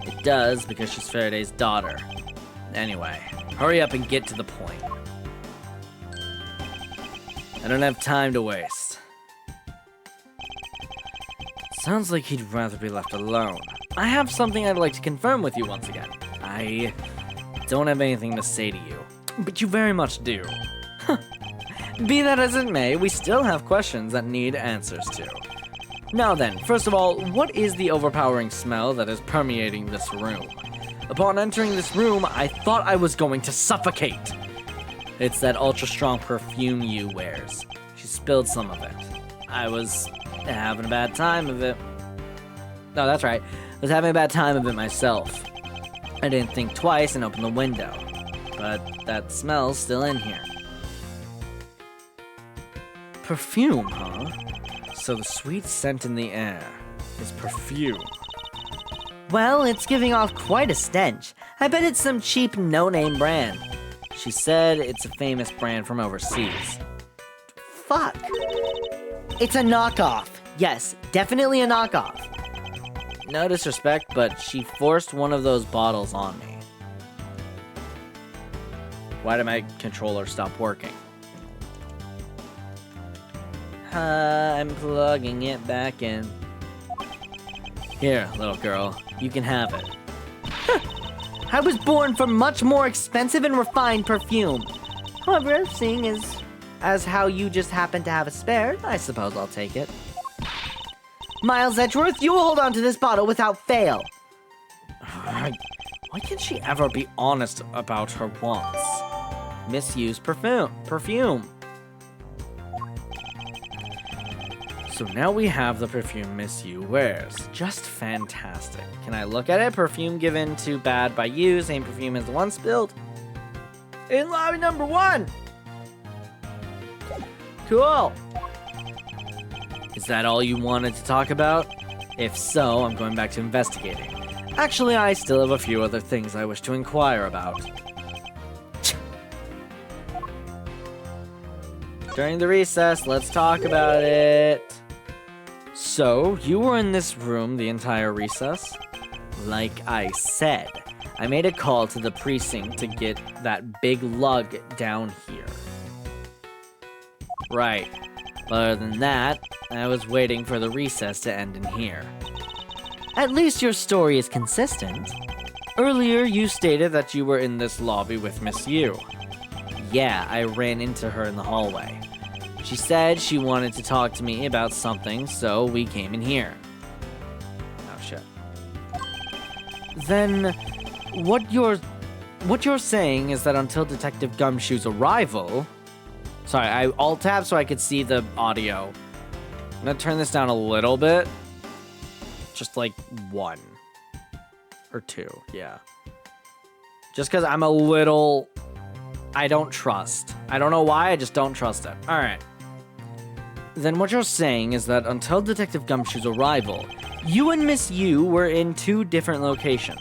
Speaker 3: It does, because she's Faraday's daughter. Anyway, hurry up and get to the point. I don't have time to waste. Sounds like he'd rather be left alone. I have something I'd like to confirm with you once again. I don't have anything to say to you, but you very much do. Be that as it may, we still have questions that need answers to. Now then, first of all, what is the overpowering smell that is permeating this room? Upon entering this room, I thought I was going to suffocate. It's that ultra-strong perfume Yu wears. She spilled some of it. I was having a bad time of it. No, that's right. I was having a bad time of it myself. I didn't think twice and opened the window. But that smell's still in here. Perfume, huh? So the sweet scent in the air is perfume.
Speaker 2: Well, it's giving off quite a stench. I bet it's some cheap no-name brand.
Speaker 3: She said it's a famous brand from overseas.
Speaker 2: Fuck. It's a knockoff. Yes, definitely a knockoff.
Speaker 3: No disrespect, but she forced one of those bottles on me. Why did my controller stop working? I'm plugging it back in. Here, little girl, you can have it.
Speaker 2: I was born for much more expensive and refined perfume. However, seeing as how you just happen to have a spare, I suppose I'll take it. Miles Edgeworth, you will hold on to this bottle without fail.
Speaker 3: Why can't she ever be honest about her wants? Misuse perfume. So now we have the perfume Miss Yu wears. Just fantastic. Can I look at it? Perfume given to Bad by you. Same perfume as the one spilled. In lobby number 1. Cool. Is that all you wanted to talk about? If so, I'm going back to investigating. Actually, I still have a few other things I wish to inquire about. During the recess, let's talk about it. So, you were in this room the entire recess? Like I said, I made a call to the precinct to get that big lug down here. Right. But other than that, I was waiting for the recess to end in here.
Speaker 2: At least your story is consistent.
Speaker 3: Earlier, you stated that you were in this lobby with Miss Yu. Yeah, I ran into her in the hallway. She said she wanted to talk to me about something, so we came in here. Oh shit. Then, what you're saying is that until Detective Gumshoe's arrival... Sorry, I alt-tabbed so I could see the audio. I'm gonna turn this down a little bit. Just like 1. Or 2, yeah. Just because I'm a little... I don't trust. I don't know why, I just don't trust it. Alright. Then what you're saying is that until Detective Gumshoe's arrival, you and Miss Yu were in 2 different locations.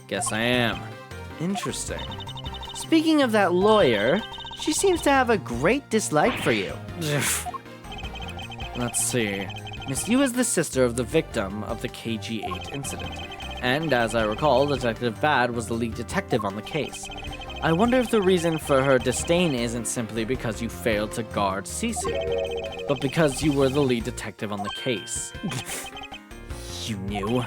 Speaker 3: Guess I am. Interesting. Speaking of that lawyer, she seems to have a great dislike for you. Let's see.
Speaker 1: Miss Yu is the sister of the victim of the KG-8 incident, and as I recall, Detective Bad was the lead detective on the case. I wonder if the reason for her disdain isn't simply because you failed to guard Cece, but because you were the lead detective on the case. You knew.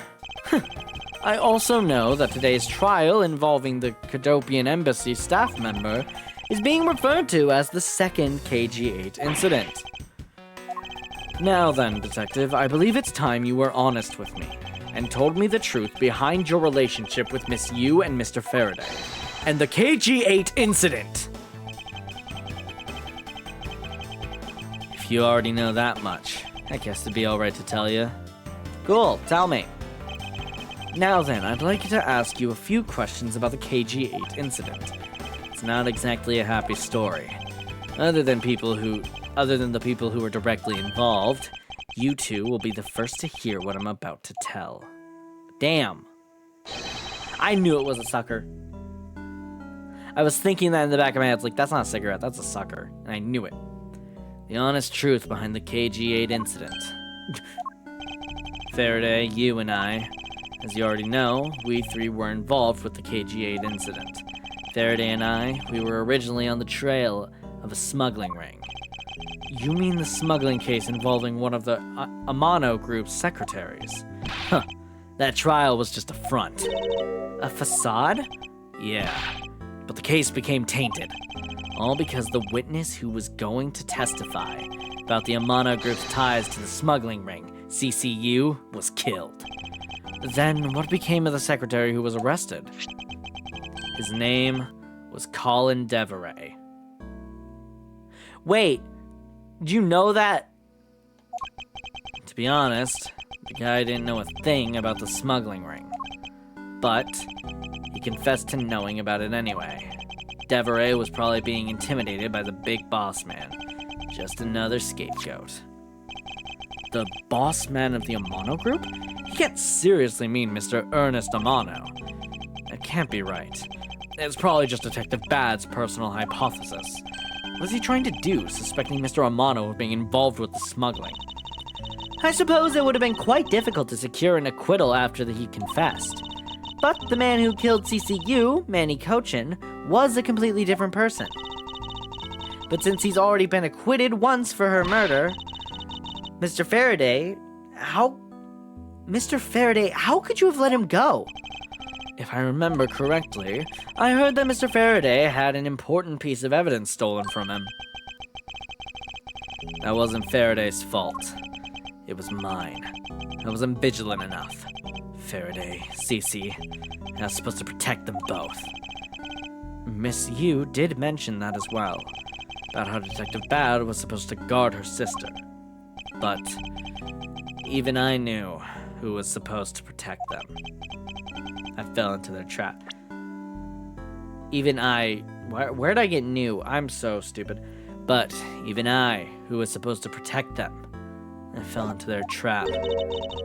Speaker 1: I also know that today's trial involving the Cadopian Embassy staff member is being referred to as the second KG-8 incident. Now then, Detective, I believe it's time you were honest with me and told me the truth behind your relationship with Miss Yu and Mr. Faraday and the KG-8 incident. If you already know that much, I guess it'd be alright to tell you. Cool, tell me. Now then, I'd like to ask you a few questions about the KG-8 incident. It's not exactly a happy story. Other than the people who were directly involved, you two will be the first to hear what I'm about to tell. Damn. I knew it was a sucker. I was thinking that in the back of my head, like, that's not a cigarette, that's a sucker. And I knew it. The honest truth behind the KG-8 incident. Faraday, you and I, as you already know, we three were involved with the KG-8 incident. Faraday and I, we were originally on the trail of a smuggling ring. You mean the smuggling case involving one of the Amano Group's secretaries? Huh. That trial was just a front. A facade? Yeah. But the case became tainted. All because the witness who was going to testify about the Amano Group's ties to the smuggling ring, CCU, was killed. Then what became of the secretary who was arrested? His name was Colin Deveray. Wait, do you know that? To be honest, the guy didn't know a thing about the smuggling ring. But he confessed to knowing about it anyway. Deveray was probably being intimidated by the big boss man. Just another scapegoat. The boss man of the Amano Group? He can't seriously mean Mr. Ernest Amano. That can't be right. It's probably just Detective Bad's personal hypothesis. What is he trying to do, suspecting Mr. Amano of being involved with the smuggling?
Speaker 2: I suppose it would have been quite difficult to secure an acquittal after he confessed. But the man who killed CCU, Manny Cochin, was a completely different person. But since he's already been acquitted once for her murder, Mr. Faraday, how could you have let him go?
Speaker 1: If I remember correctly, I heard that Mr. Faraday had an important piece of evidence stolen from him. That wasn't Faraday's fault. It was mine. I wasn't vigilant enough. Faraday, Cece, I was supposed to protect them both. Miss Yu did mention that as well, about how Detective Bad was supposed to guard her sister. But even I knew who was supposed to protect them. I fell into their trap. Where'd I get new? I'm so stupid. But even I, who was supposed to protect them, I fell into their trap.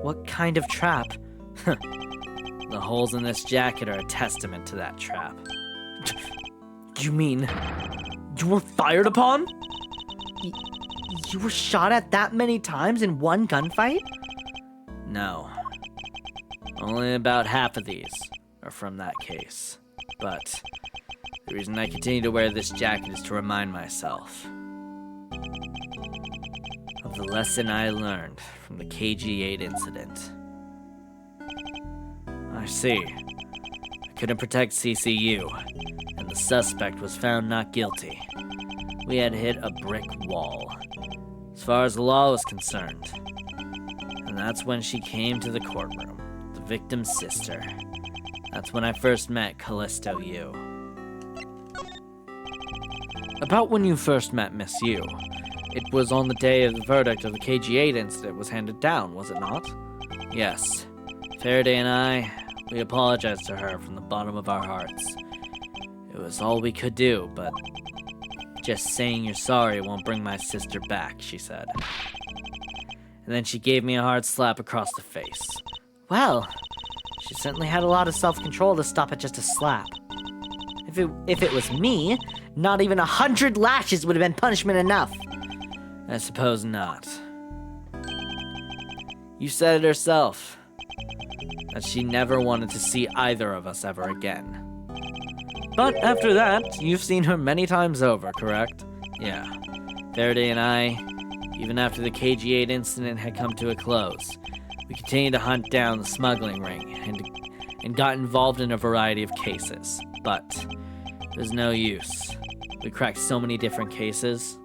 Speaker 2: What kind of trap?
Speaker 1: The holes in this jacket are a testament to that trap.
Speaker 2: You mean you were fired upon? You were shot at that many times in one gunfight?
Speaker 1: No. Only about half of these are from that case. But the reason I continue to wear this jacket is to remind myself of the lesson I learned from the KG-8 incident. I see. I couldn't protect CCU, and the suspect was found not guilty. We had hit a brick wall, as far as the law was concerned. And that's when she came to the courtroom, the victim's sister. That's when I first met Callisto Yu. About when you first met Miss Yu, it was on the day of the verdict of the KG-8 incident was handed down, was it not? Yes. Faraday and I, we apologized to her from the bottom of our hearts. It was all we could do, but just saying you're sorry won't bring my sister back, she said. And then she gave me a hard slap across the face.
Speaker 2: Well, she certainly had a lot of self-control to stop at just a slap. If it was me, not even 100 lashes would have been punishment enough.
Speaker 1: I suppose not. You said it yourself, that she never wanted to see either of us ever again. But after that, you've seen her many times over, correct? Yeah. Faraday and I, even after the KG-8 incident had come to a close, we continued to hunt down the smuggling ring and got involved in a variety of cases. But there's no use. We cracked so many different cases,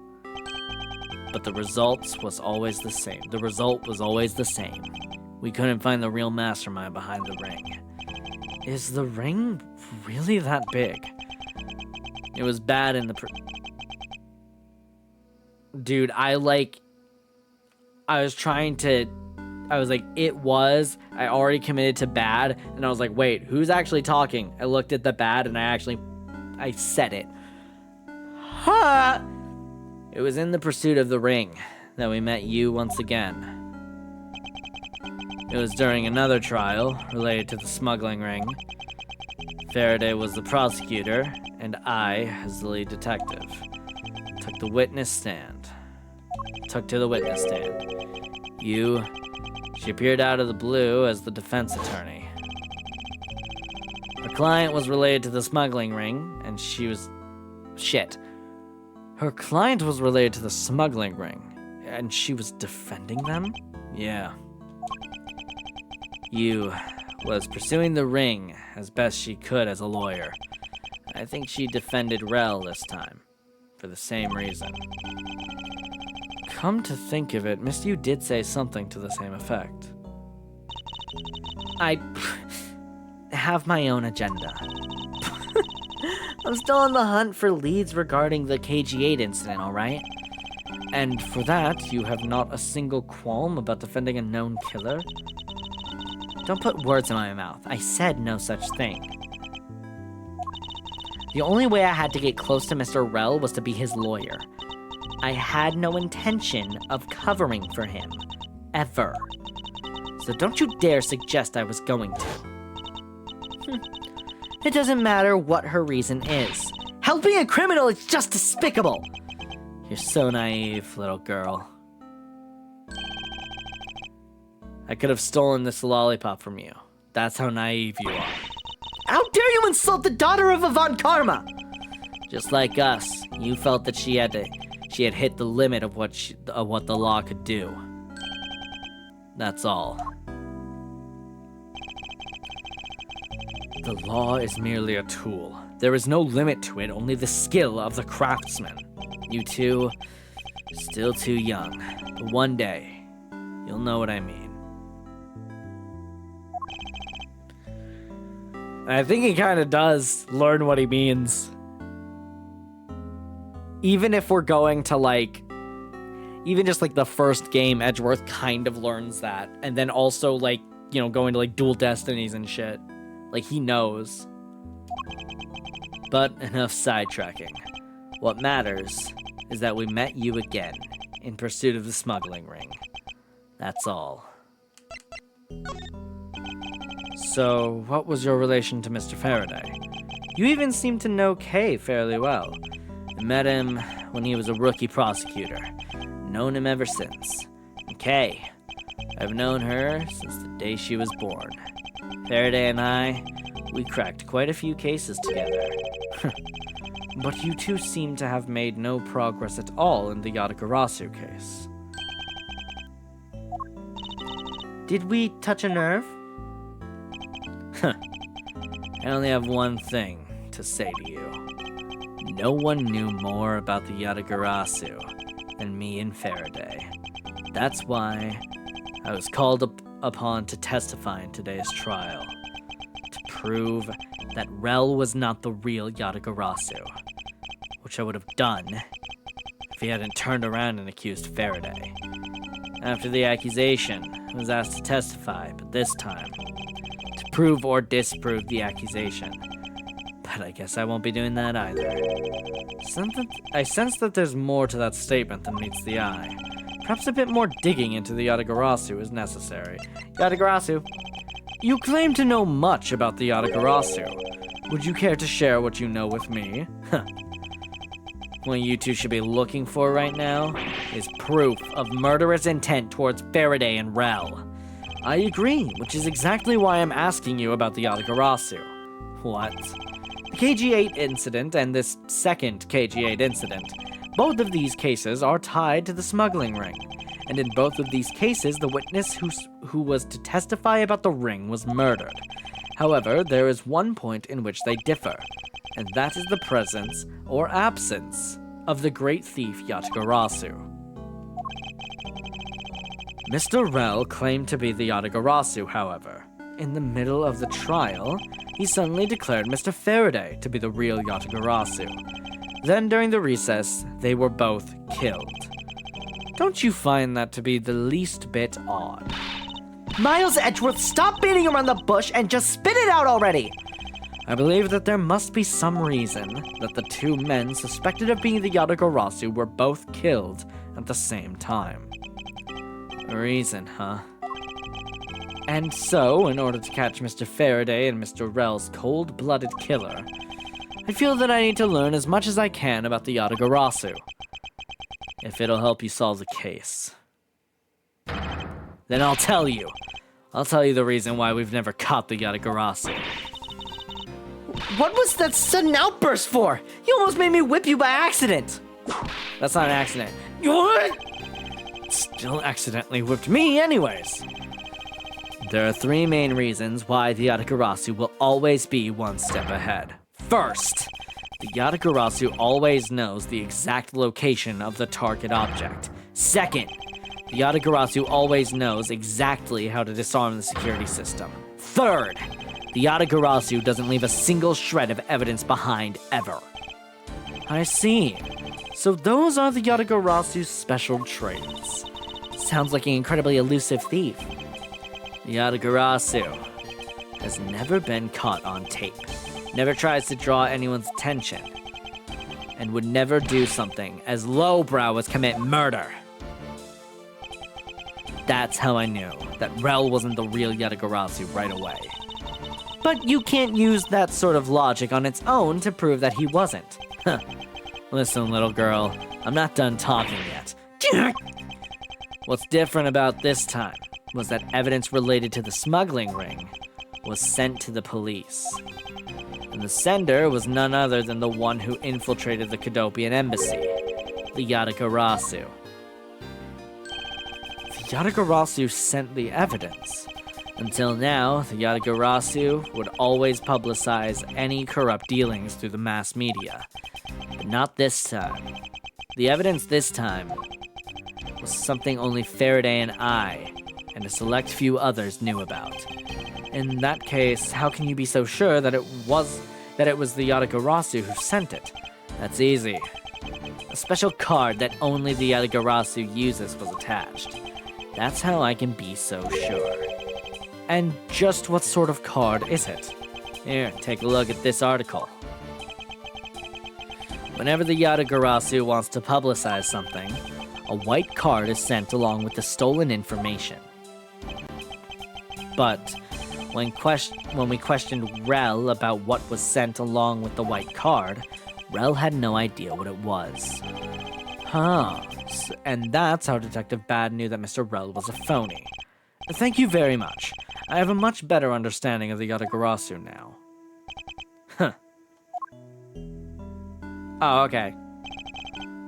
Speaker 1: but the result was always the same. We couldn't find the real mastermind behind the ring. Is the ring really that big? It was bad in the... Dude, I already committed to bad, and I was like, wait, who's actually talking? I looked at the bad, and I said it. Ha! It was in the pursuit of the ring that we met you once again. It was during another trial related to the smuggling ring. Faraday was the prosecutor, and I, as the lead detective, took to the witness stand. She appeared out of the blue as the defense attorney. Her client was related to the smuggling ring, and she was... Shit. Her client was related to the smuggling ring, and she was defending them? Yeah. You was pursuing the ring as best she could as a lawyer. I think she defended Rel this time, for the same reason. Come to think of it, Miss Yu did say something to the same effect. I have my own agenda. I'm still on the hunt for leads regarding the KG-8 incident, alright? And for that, you have not a single qualm about defending a known killer? Don't put words in my mouth. I said no such thing. The only way I had to get close to Mr. Rel was to be his lawyer. I had no intention of covering for him. Ever. So don't you dare suggest I was going to. It doesn't matter what her reason is. Helping a criminal is just despicable. You're so naive, little girl. I could have stolen this lollipop from you. That's how naive you are. How dare you insult the daughter of Avant Karma? Just like us, you felt that she had hit the limit of what the law could do. That's all. The law is merely a tool. There is no limit to it, only the skill of the craftsman. You two, still too young, but one day, you'll know what I mean. I think he kind of does learn what he means. Even if we're going to even just the first game, Edgeworth kind of learns that. And then also going to dual destinies and shit. He knows. But enough sidetracking. What matters is that we met you again in pursuit of the smuggling ring. That's all. So, what was your relation to Mr. Faraday? You even seem to know Kay fairly well. I met him when he was a rookie prosecutor. Known him ever since. And Kay, I've known her since the day she was born. Faraday and I, we cracked quite a few cases together. But you two seem to have made no progress at all in the Yatagarasu case. Did we touch a nerve? I only have one thing to say to you. No one knew more about the Yatagarasu than me and Faraday. That's why I was called upon to testify in today's trial. To prove that Rel was not the real Yatagarasu. Which I would have done if he hadn't turned around and accused Faraday. After the accusation, I was asked to testify, but this time, to prove or disprove the accusation. But I guess I won't be doing that either. I sense that there's more to that statement than meets the eye. Perhaps a bit more digging into the Yatagarasu is necessary. Yatagarasu, you claim to know much about the Yatagarasu. Would you care to share what you know with me? What you two should be looking for right now is proof of murderous intent towards Faraday and Rel. I agree, which is exactly why I'm asking you about the Yatagarasu. What? The KG-8 incident and this second KG-8 incident. Both of these cases are tied to the smuggling ring. And in both of these cases, the witness who was to testify about the ring was murdered. However, there is one point in which they differ, and that is the presence or absence of the great thief Yatagarasu. Mr. Rel claimed to be the Yatagarasu, however. In the middle of the trial, he suddenly declared Mr. Faraday to be the real Yatagarasu. Then, during the recess, they were both killed. Don't you find that to be the least bit odd?
Speaker 2: Miles Edgeworth, stop beating around the bush and just spit it out already!
Speaker 1: I believe that there must be some reason that the two men suspected of being the Yatagarasu were both killed at the same time. A reason, huh? And so, in order to catch Mr. Faraday and Mr. Rel's cold-blooded killer, I feel that I need to learn as much as I can about the Yatagarasu. If it'll help you solve the case. Then I'll tell you. I'll tell you the reason why we've never caught the Yatagarasu.
Speaker 2: What was that sudden outburst for? You almost made me whip you by accident!
Speaker 1: That's not an accident. What? Still accidentally whipped me anyways. There are three main reasons why the Yatagarasu will always be one step ahead. First, the Yatagarasu always knows the exact location of the target object. Second, the Yatagarasu always knows exactly how to disarm the security system. Third, the Yatagarasu doesn't leave a single shred of evidence behind ever. I see. So those are the Yatagarasu's special traits. Sounds like an incredibly elusive thief. The Yatagarasu has never been caught on tape, never tries to draw anyone's attention, and would never do something as lowbrow as commit murder. That's how I knew that Rel wasn't the real Yatagarasu right away. But you can't use that sort of logic on its own to prove that he wasn't. Listen, little girl, I'm not done talking yet. What's different about this time was that evidence related to the smuggling ring was sent to the police. And the sender was none other than the one who infiltrated the Cadopian embassy, the Yatagarasu. The Yatagarasu sent the evidence. Until now, the Yatagarasu would always publicize any corrupt dealings through the mass media. But not this time. The evidence this time was something only Faraday and I, and a select few others knew about. In that case, how can you be so sure that it was the Yatagarasu who sent it? That's easy. A special card that only the Yatagarasu uses was attached. That's how I can be so sure. And just what sort of card is it? Here, take a look at this article. Whenever the Yatagarasu wants to publicize something, a white card is sent along with the stolen information. But when we questioned Rel about what was sent along with the white card, Rel had no idea what it was. And that's how Detective Bad knew that Mr. Rel was a phony. Thank you very much. I have a much better understanding of the Yatagarasu now. Oh, okay.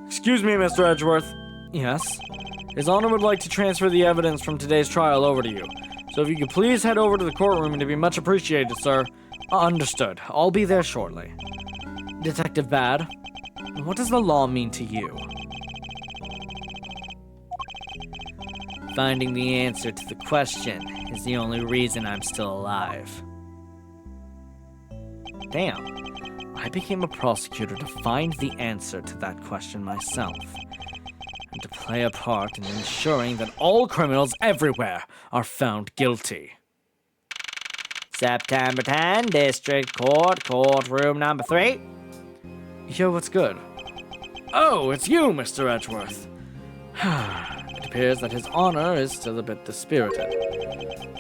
Speaker 1: Excuse me, Mr. Edgeworth. Yes? His Honor would like to transfer the evidence from today's trial over to you. So if you could please head over to the courtroom, it'd be much appreciated, sir. Understood. I'll be there shortly. Detective Bad, what does the law mean to you? Finding the answer to the question is the only reason I'm still alive. Damn. I became a prosecutor to find the answer to that question myself, and to play a part in ensuring that all criminals everywhere are found guilty. September 10, District Court, courtroom number 3. Yo, what's good? Oh, it's you, Mr. Edgeworth. It appears that His Honor is still a bit dispirited.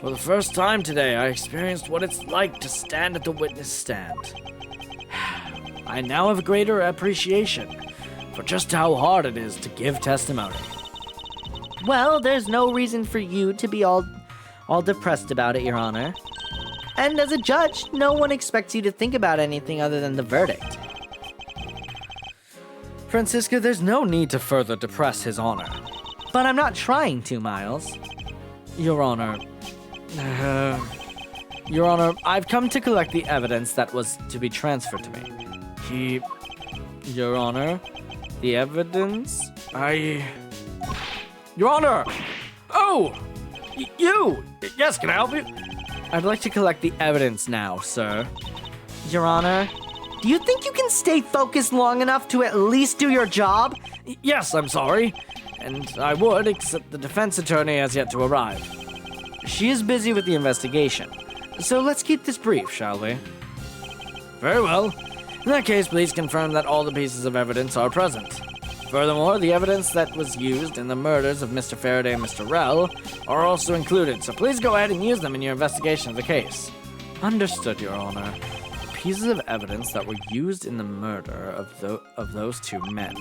Speaker 1: For the first time today, I experienced what it's like to stand at the witness stand. I now have a greater appreciation for just how hard it is to give testimony.
Speaker 2: Well, there's no reason for you to be all all depressed about it, Your Honor. And as a judge, no one expects you to think about anything other than the verdict.
Speaker 1: Francisca, there's no need to further depress his honor.
Speaker 2: But I'm not trying to, Miles.
Speaker 1: Your Honor. Your Honor, I've come to collect the evidence that was to be transferred to me. Your Honor, the evidence? Your Honor! Oh! You! Yes, can I help you? I'd like to collect the evidence now, sir.
Speaker 2: Your Honor, do you think you can stay focused long enough to at least do your job?
Speaker 1: Yes, I'm sorry. And I would, except the defense attorney has yet to arrive. She is busy with the investigation. So let's keep this brief, shall we? Very well. In that case, please confirm that all the pieces of evidence are present. Furthermore, the evidence that was used in the murders of Mr. Faraday and Mr. Rell are also included, so please go ahead and use them in your investigation of the case. Understood, Your Honor. The pieces of evidence that were used in the murder of those two men.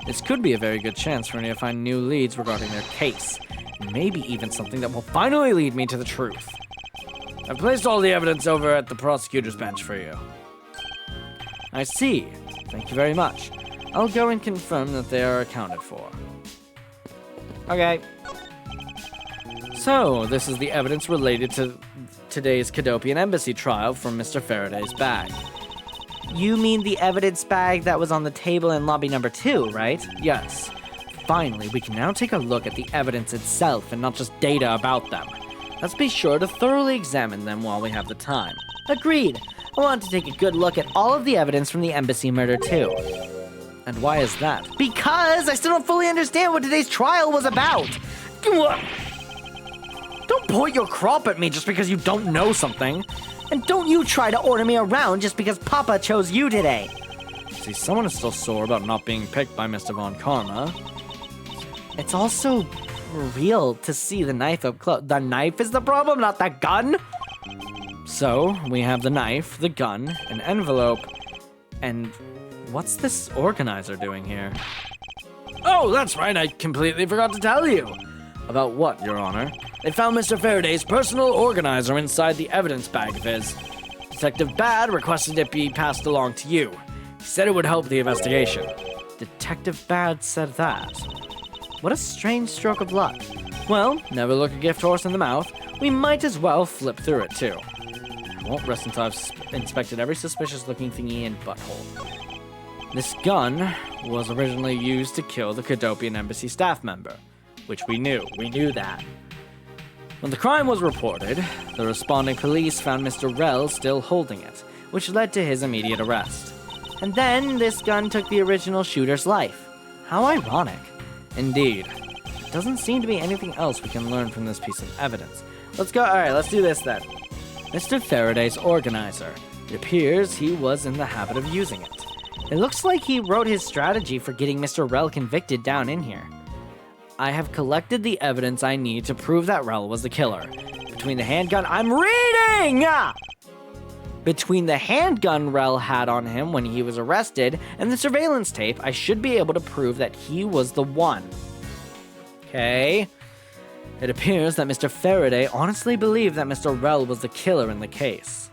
Speaker 1: This could be a very good chance for me to find new leads regarding their case, and maybe even something that will finally lead me to the truth. I've placed all the evidence over at the prosecutor's bench for you. I see. Thank you very much. I'll go and confirm that they are accounted for.
Speaker 2: Okay.
Speaker 1: So, this is the evidence related to today's Cadopian Embassy trial from Mr. Faraday's bag.
Speaker 2: You mean the evidence bag that was on the table in lobby number 2, right?
Speaker 1: Yes. Finally, we can now take a look at the evidence itself and not just data about them. Let's be sure to thoroughly examine them while we have the time.
Speaker 2: Agreed. I want to take a good look at all of the evidence from the embassy murder too.
Speaker 1: And why is that?
Speaker 2: Because I still don't fully understand what today's trial was about.
Speaker 1: Don't point your crop at me just because you don't know something.
Speaker 2: And don't you try to order me around just because Papa chose you today.
Speaker 1: See, someone is still sore about not being picked by Mr. Von Karma.
Speaker 2: It's also real to see the knife up close. The knife is the problem, not the gun?
Speaker 1: So, we have the knife, the gun, an envelope, and what's this organizer doing here? Oh, that's right, I completely forgot to tell you. About what, Your Honor? They found Mr. Faraday's personal organizer inside the evidence bag of his. Detective Bad requested it be passed along to you. He said it would help the investigation. Detective Bad said that.
Speaker 2: What a strange stroke of luck.
Speaker 1: Well, never look a gift horse in the mouth. We might as well flip through it, too. I won't rest until I've inspected every suspicious-looking thingy and butthole. This gun was originally used to kill the Cadopian Embassy staff member, which we knew. We knew that. When the crime was reported, the responding police found Mr. Rell still holding it, which led to his immediate arrest.
Speaker 2: And then this gun took the original shooter's life. How ironic.
Speaker 1: Indeed. There doesn't seem to be anything else we can learn from this piece of evidence. Let's go. Alright, let's do this then. Mr. Faraday's organizer. It appears he was in the habit of using it.
Speaker 2: It looks like he wrote his strategy for getting Mr. Rell convicted down in here.
Speaker 1: I have collected the evidence I need to prove that Rell was the killer. Between the handgun I'm reading! Between the handgun Rell had on him when he was arrested and the surveillance tape, I should be able to prove that he was the one. Okay. It appears that Mr. Faraday honestly believed that Mr. Rell was the killer in the case.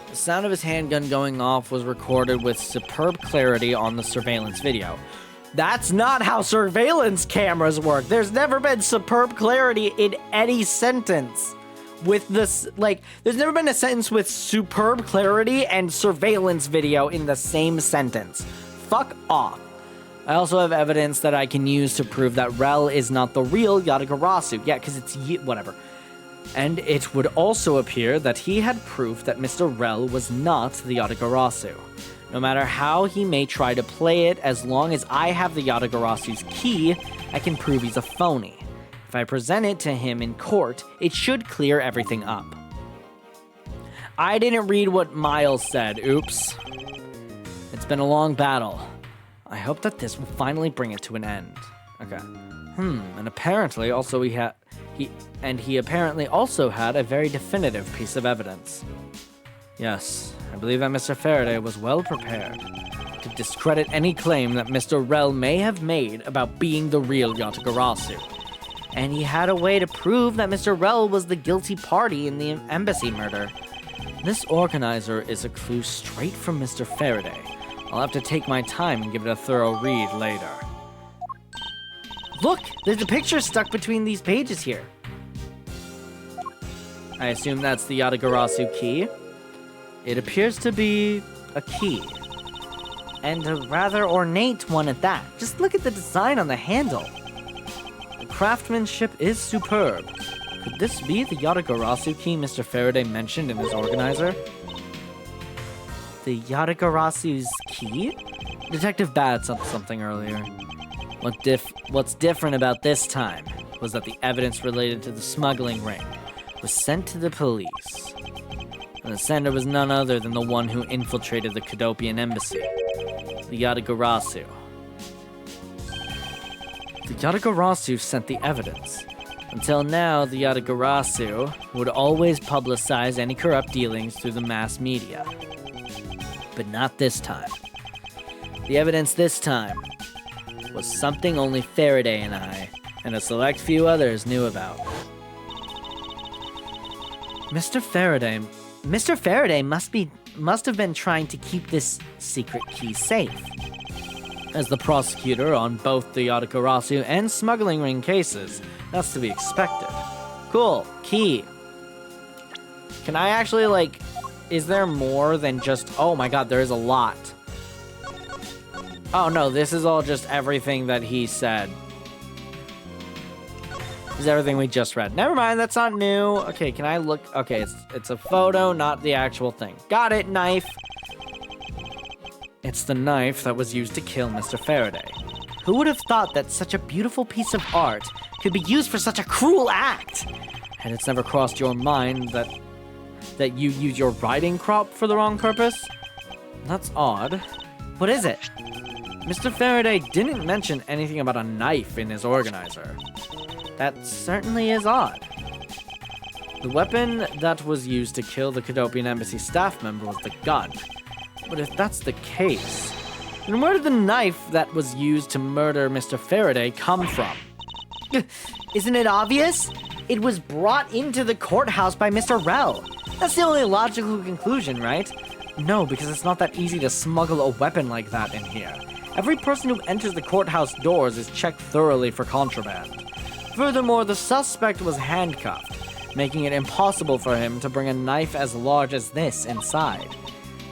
Speaker 1: The sound of his handgun going off was recorded with superb clarity on the surveillance video.
Speaker 2: That's not how surveillance cameras work. There's never been superb clarity in any sentence. With this, there's never been a sentence with superb clarity and surveillance video in the same sentence. Fuck off.
Speaker 1: I also have evidence that I can use to prove that Rell is not the real Yatagarasu. Yeah, because it's whatever. And it would also appear that he had proof that Mr. Rell was not the Yatagarasu. No matter how he may try to play it, as long as I have the Yatagarasu's key, I can prove he's a phony. If I present it to him in court, it should clear everything up. I didn't read what Miles said, oops. It's been a long battle. I hope that this will finally bring it to an end. Okay. And apparently also he apparently also had a very definitive piece of evidence. Yes, I believe that Mr. Faraday was well prepared to discredit any claim that Mr. Rell may have made about being the real Yatagarasu.
Speaker 2: and he had a way to prove that Mr. Rel was the guilty party in the embassy murder.
Speaker 1: This organizer is a clue straight from Mr. Faraday. I'll have to take my time and give it a thorough read later.
Speaker 2: Look, there's a picture stuck between these pages here.
Speaker 1: I assume that's the Yatagarasu key. It appears to be a key.
Speaker 2: And a rather ornate one at that. Just look at the design on the handle.
Speaker 1: The craftsmanship is superb. Could this be the Yatagarasu key Mr. Faraday mentioned in his organizer?
Speaker 2: The Yatagarasu's key?
Speaker 1: Detective Bad said something earlier. What's different about this time was that the evidence related to the smuggling ring was sent to the police. And the sender was none other than the one who infiltrated the Kadopian embassy, the Yatagarasu. The Yatagarasu sent the evidence. Until now, the Yatagarasu would always publicize any corrupt dealings through the mass media. But not this time. The evidence this time was something only Faraday and I, and a select few others knew about.
Speaker 2: Mr. Faraday must have been trying to keep this secret key safe.
Speaker 1: As the prosecutor on both the Yatagarasu and smuggling ring cases, that's to be expected.
Speaker 2: Cool, key.
Speaker 1: Can I actually, is there more than just, oh my god, there is a lot. Oh no, this is all just everything that he said. This is everything we just read. Never mind, that's not new. Okay, can I look? Okay, it's a photo, not the actual thing. Got it, knife. It's the knife that was used to kill Mr. Faraday.
Speaker 2: Who would have thought that such a beautiful piece of art could be used for such a cruel act?
Speaker 1: And it's never crossed your mind that you use your riding crop for the wrong purpose? That's odd.
Speaker 2: What is it?
Speaker 1: Mr. Faraday didn't mention anything about a knife in his organizer.
Speaker 2: That certainly is odd.
Speaker 1: The weapon that was used to kill the Kadopian embassy staff member was the gun. But if that's the case, then where did the knife that was used to murder Mr. Faraday come from?
Speaker 2: Isn't it obvious? It was brought into the courthouse by Mr. Rel. That's the only logical conclusion, right?
Speaker 1: No, because it's not that easy to smuggle a weapon like that in here. Every person who enters the courthouse doors is checked thoroughly for contraband. Furthermore, the suspect was handcuffed, making it impossible for him to bring a knife as large as this inside.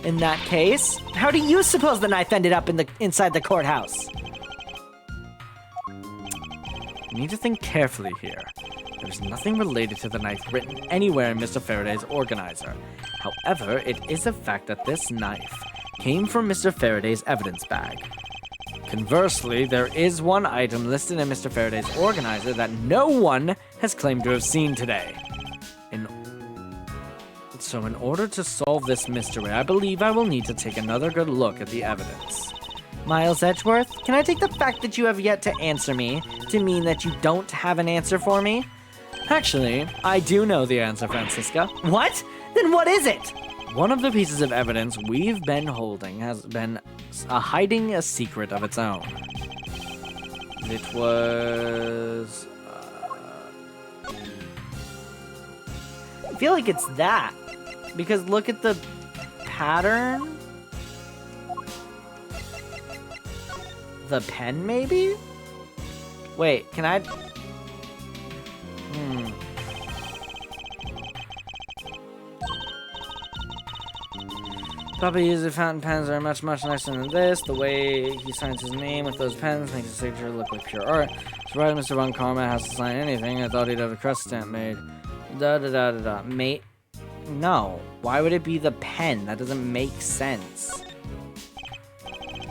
Speaker 2: In that case, how do you suppose the knife ended up inside the courthouse?
Speaker 1: You need to think carefully here. There's nothing related to the knife written anywhere in Mr. Faraday's organizer. However, it is a fact that this knife came from Mr. Faraday's evidence bag. Conversely, there is one item listed in Mr. Faraday's organizer that no one has claimed to have seen today. So in order to solve this mystery, I believe I will need to take another good look at the evidence.
Speaker 2: Miles Edgeworth, can I take the fact that you have yet to answer me to mean that you don't have an answer for me?
Speaker 1: Actually, I do know the answer, Francisca.
Speaker 2: What? Then what is it?
Speaker 1: One of the pieces of evidence we've been holding has been hiding a secret of its own. It was...
Speaker 2: I feel like it's that. Because look at the pattern. The pen, maybe? Wait, can I...
Speaker 1: Papa uses fountain pens are much nicer than this. The way he signs his name with those pens makes his signature look like pure art. So why Mr. Von Karma has to sign anything? I thought he'd have a crest stamp made.
Speaker 2: Mate? No. Why would it be the pen? That doesn't make sense.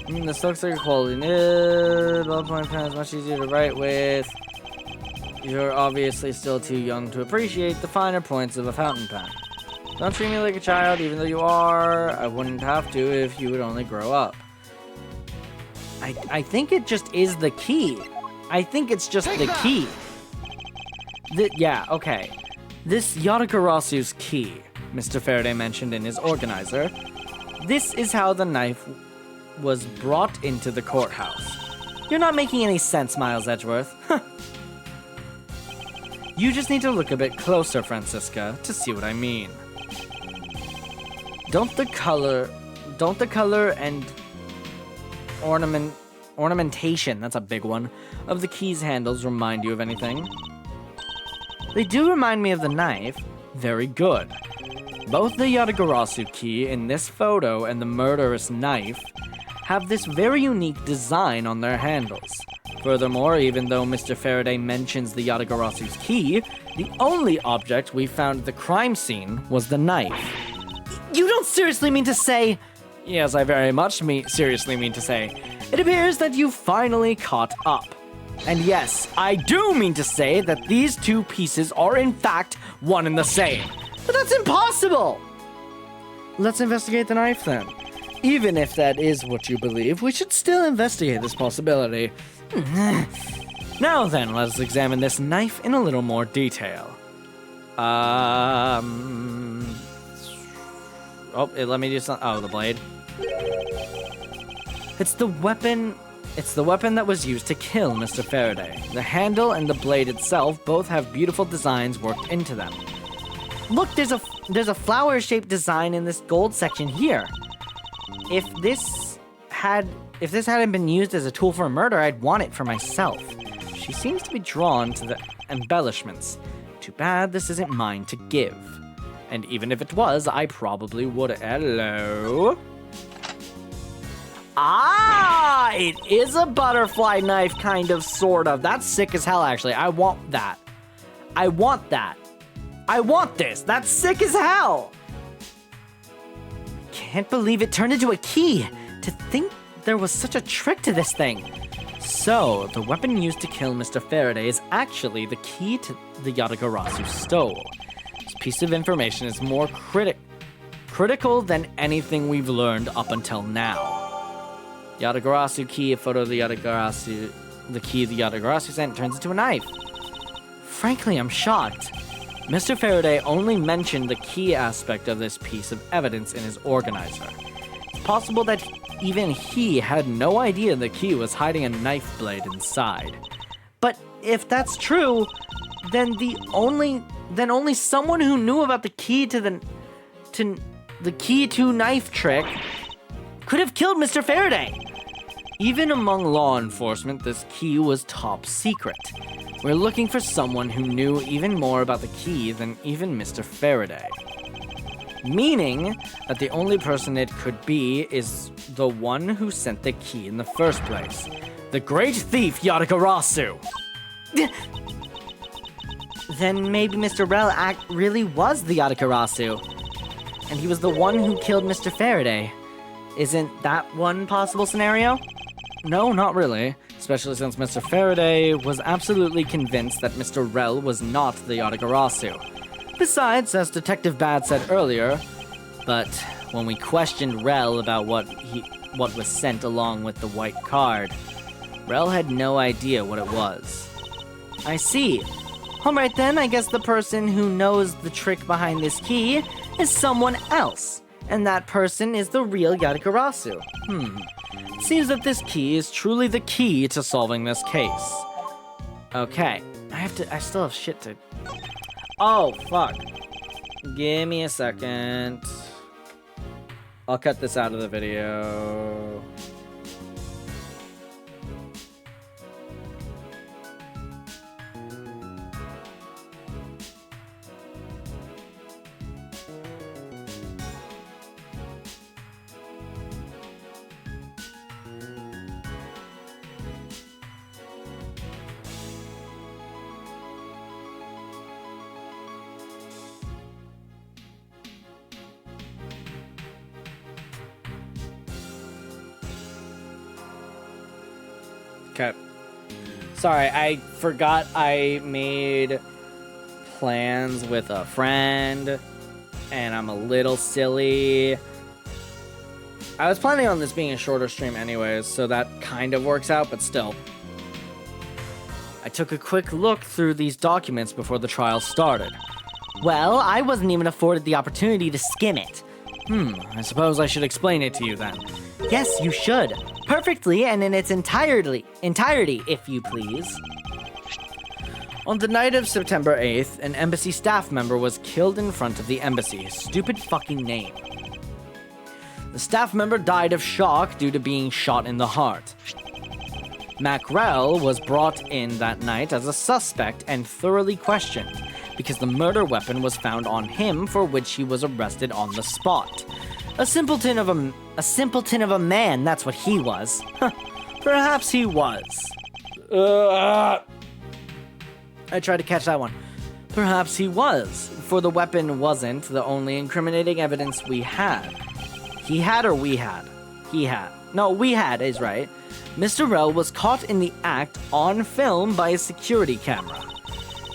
Speaker 1: This looks like a quality. Ballpoint pen is much easier to write with. You're obviously still too young to appreciate the finer points of a fountain pen. Don't treat me like a child, even though you are. I wouldn't have to if you would only grow up.
Speaker 2: I think it just is the key. I think it's just the key.
Speaker 1: Yeah, okay. This Yatagarasu's key, Mr. Faraday mentioned in his organizer. This is how the knife was brought into the courthouse.
Speaker 2: You're not making any sense, Miles Edgeworth.
Speaker 1: You just need to look a bit closer, Francisca, to see what I mean. Don't the color and ornamentation, that's a big one, of the key's handles remind you of anything? They do remind me of the knife. Very good. Both the Yatagarasu key in this photo and the murderous knife have this very unique design on their handles. Furthermore, even though Mr. Faraday mentions the Yatagarasu's key, the only object we found at the crime scene was the knife.
Speaker 2: You don't seriously mean to say...
Speaker 1: Yes, I very much seriously mean to say. It appears that you finally caught up. And yes, I do mean to say that these two pieces are in fact one and the same.
Speaker 2: But that's impossible!
Speaker 1: Let's investigate the knife then. Even if that is what you believe, we should still investigate this possibility. Now then, let's examine this knife in a little more detail. Oh, let me do something. Oh, the blade. It's the weapon that was used to kill Mr. Faraday. The handle and the blade itself both have beautiful designs worked into them.
Speaker 2: Look, there's a flower-shaped design in this gold section here. If this hadn't been used as a tool for a murder, I'd want it for myself.
Speaker 1: She seems to be drawn to the embellishments. Too bad this isn't mine to give. And even if it was, I probably would. Hello? Ah, it is a butterfly knife, kind of, sort of. That's sick as hell, actually. I want that. I want that. I want this. That's sick as hell.
Speaker 2: Can't believe it turned into a key. To think there was such a trick to this thing.
Speaker 1: So, the weapon used to kill Mr. Faraday is actually the key to the Yatagarasu stole. This piece of information is more critical than anything we've learned up until now. Yatagarasu key, a photo of the key the Yatagarasu sent turns into a knife. Frankly, I'm shocked. Mr. Faraday only mentioned the key aspect of this piece of evidence in his organizer. It's possible that even he had no idea the key was hiding a knife blade inside.
Speaker 2: But if that's true, then only someone who knew about the key to the key to knife trick could have killed Mr. Faraday.
Speaker 1: Even among law enforcement, this key was top secret. We're looking for someone who knew even more about the key than even Mr. Faraday. Meaning that the only person it could be is the one who sent the key in the first place. The great thief Yatagarasu!
Speaker 2: Then maybe Mr. Rel really was the Yatagarasu. And he was the one who killed Mr. Faraday. Isn't that one possible scenario?
Speaker 1: No, not really. Especially since Mr. Faraday was absolutely convinced that Mr. Rel was not the Yatagarasu. Besides, as Detective Bad said earlier, but when we questioned Rel about what was sent along with the white card, Rel had no idea what it was.
Speaker 2: I see. Alright then, I guess the person who knows the trick behind this key is someone else, and that person is the real Yatagarasu.
Speaker 1: It seems that this key is truly the key to solving this case. Okay, I still have shit to... Oh, fuck. Give me a second. I'll cut this out of the video. Okay. Sorry, I forgot I made plans with a friend, and I'm a little silly. I was planning on this being a shorter stream anyways, so that kind of works out, but still. I took a quick look through these documents before the trial started.
Speaker 2: Well, I wasn't even afforded the opportunity to skim it.
Speaker 1: I suppose I should explain it to you then.
Speaker 2: Yes, you should. Perfectly and in its entirety, if you please.
Speaker 1: On the night of September 8th, an embassy staff member was killed in front of the embassy. His stupid fucking name. The staff member died of shock due to being shot in the heart. Macrell was brought in that night as a suspect and thoroughly questioned because the murder weapon was found on him, for which he was arrested on the spot. A simpleton of a man, that's what he was. Perhaps he was. I tried to catch that one. Perhaps he was, for the weapon wasn't the only incriminating evidence we had. He had or we had? He had. No, we had is right. Mr. Rell was caught in the act on film by a security camera.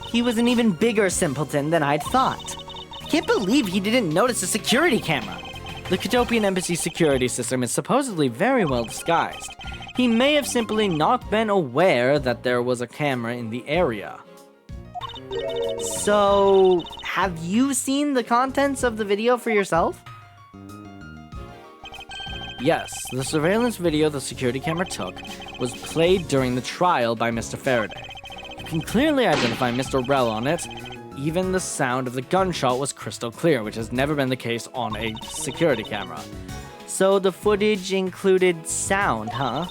Speaker 1: He was an even bigger simpleton than I'd thought. I can't believe he didn't notice a security camera. The Cadopian Embassy security system is supposedly very well disguised. He may have simply not been aware that there was a camera in the area.
Speaker 2: So, have you seen the contents of the video for yourself?
Speaker 1: Yes, the surveillance video the security camera took was played during the trial by Mr. Faraday. You can clearly identify Mr. Rell on it. Even the sound of the gunshot was crystal clear, which has never been the case on a security camera.
Speaker 2: So the footage included sound, huh?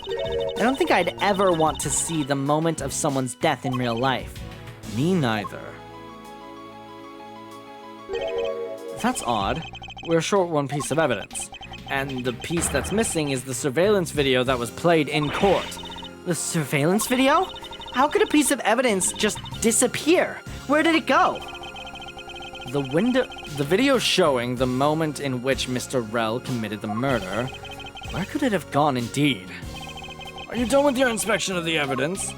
Speaker 2: I don't think I'd ever want to see the moment of someone's death in real life.
Speaker 1: Me neither. That's odd. We're short one piece of evidence. And the piece that's missing is the surveillance video that was played in court.
Speaker 2: The surveillance video? How could a piece of evidence just disappear? Where did it go?
Speaker 1: The video showing the moment in which Mr. Rell committed the murder. Where could it have gone indeed? Are you done with your inspection of the evidence?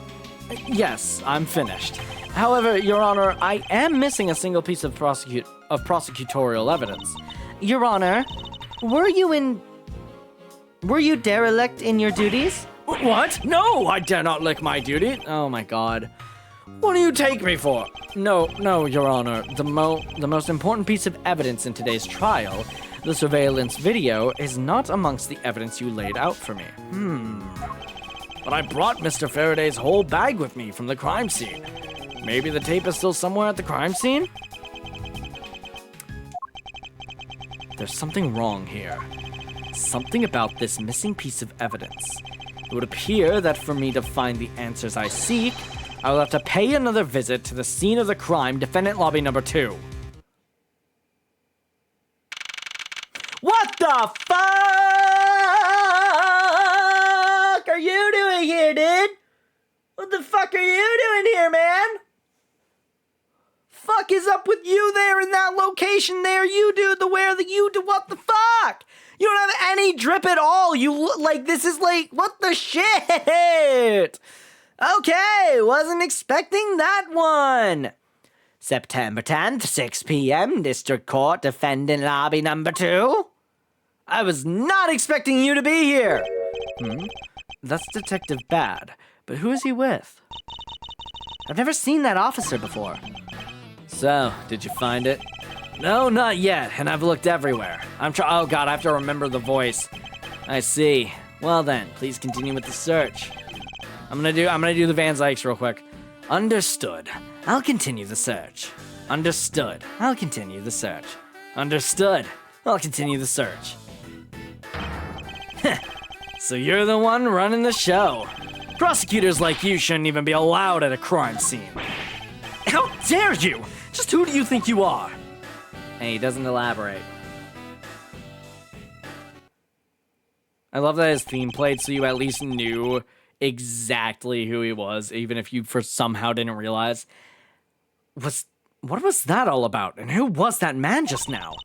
Speaker 1: Yes, I'm finished. However, Your Honor, I am missing a single piece of prosecutorial evidence.
Speaker 2: Your Honor, were you derelict in your duties?
Speaker 1: What? No, I dare not lick my duty. Oh my god. What do you take me for? No, Your Honor. The most important piece of evidence in today's trial, the surveillance video, is not amongst the evidence you laid out for me. But I brought Mr. Faraday's whole bag with me from the crime scene. Maybe the tape is still somewhere at the crime scene? There's something wrong here. Something about this missing piece of evidence. It would appear that for me to find the answers I seek, I will have to pay another visit to the scene of the crime, defendant lobby number 2.
Speaker 2: What the fuck are you doing here, dude? What the fuck are you doing here, man? Fuck is up with you there in that location there? You do what the fuck? You don't have any drip at all. You look like this is like, what the shit? Okay, wasn't expecting that one. September 10th, 6 p.m., District Court, defendant lobby number 2. I was not expecting you to be here.
Speaker 1: That's Detective Bad, but who is he with?
Speaker 2: I've never seen that officer before.
Speaker 1: So, did you find it? No, not yet, and I've looked everywhere. Oh god, I have to remember the voice. I see. Well then, please continue with the search. I'm gonna do the Van Zykes real quick. Understood. I'll continue the search. Understood. I'll continue the search. Understood. I'll continue the search. So you're the one running the show. Prosecutors like you shouldn't even be allowed at a crime scene. How dare you? Just who do you think you are? And he doesn't elaborate. I love that his theme played so you at least knew exactly who he was, even if you somehow didn't realize. What was that all about? And who was that man just now?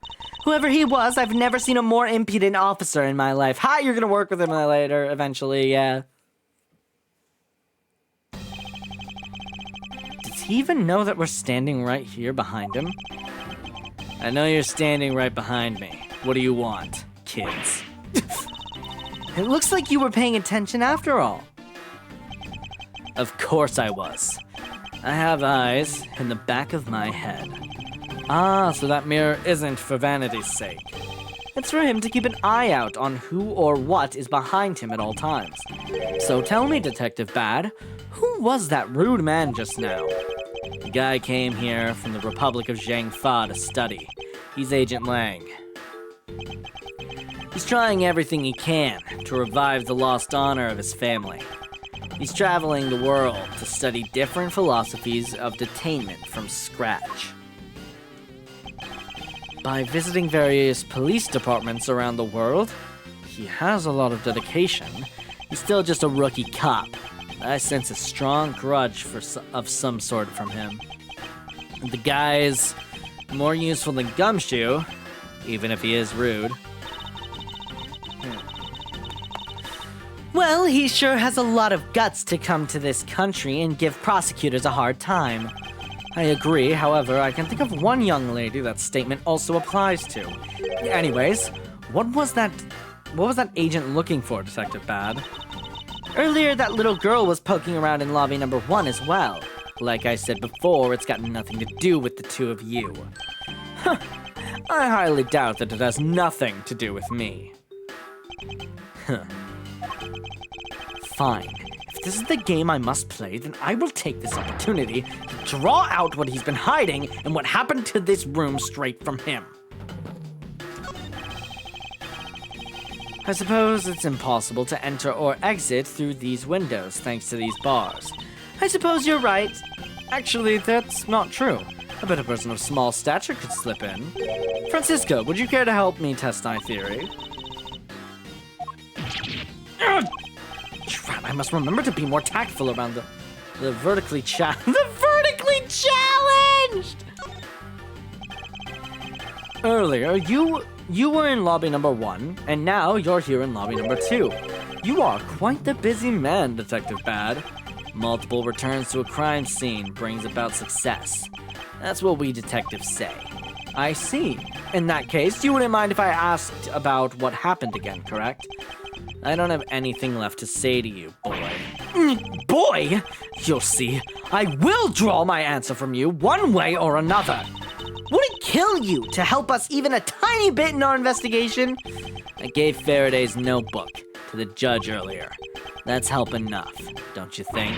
Speaker 2: Whoever he was, I've never seen a more impudent officer in my life. Hi, you're gonna work with him later, eventually, yeah.
Speaker 1: Does he even know that we're standing right here behind him? I know you're standing right behind me. What do you want, kids?
Speaker 2: It looks like you were paying attention after all.
Speaker 1: Of course I was. I have eyes in the back of my head. Ah, so that mirror isn't for vanity's sake. It's for him to keep an eye out on who or what is behind him at all times. So tell me, Detective Bad, who was that rude man just now?
Speaker 3: The guy came here from the Republic of Zhangfa to study. He's Agent Lang. He's trying everything he can to revive the lost honor of his family. He's traveling the world to study different philosophies of detainment from scratch. By visiting various police departments around the world, he has a lot of dedication. He's still just a rookie cop. I sense a strong grudge of some sort from him. The guy's more useful than Gumshoe, even if he is rude.
Speaker 2: Well, he sure has a lot of guts to come to this country and give prosecutors a hard time.
Speaker 3: I agree, however, I can think of one young lady that statement also applies to. Anyways, what was that agent looking for, Detective Bad?
Speaker 2: Earlier, that little girl was poking around in lobby number 1 as well.
Speaker 3: Like I said before, it's got nothing to do with the two of you. I highly doubt that it has nothing to do with me.
Speaker 2: Fine. If this is the game I must play, then I will take this opportunity to draw out what he's been hiding and what happened to this room straight from him.
Speaker 3: I suppose it's impossible to enter or exit through these windows thanks to these bars.
Speaker 2: I suppose you're right.
Speaker 3: Actually, that's not true. I bet a person of small stature could slip in. Francisco, would you care to help me test my theory?
Speaker 2: Crap, I must remember to be more tactful around the vertically challenged.
Speaker 3: The vertically challenged! Earlier, you were in lobby number 1, and now you're here in lobby number 2. You are quite the busy man, Detective Bad. Multiple returns to a crime scene brings about success. That's what we detectives say.
Speaker 2: I see.
Speaker 3: In that case, you wouldn't mind if I asked about what happened again, correct? I don't have anything left to say to you, boy.
Speaker 2: Boy? You'll see. I will draw my answer from you one way or another. Would it kill you to help us even a tiny bit in our investigation?
Speaker 3: I gave Faraday's notebook to the judge earlier. That's help enough, don't you think?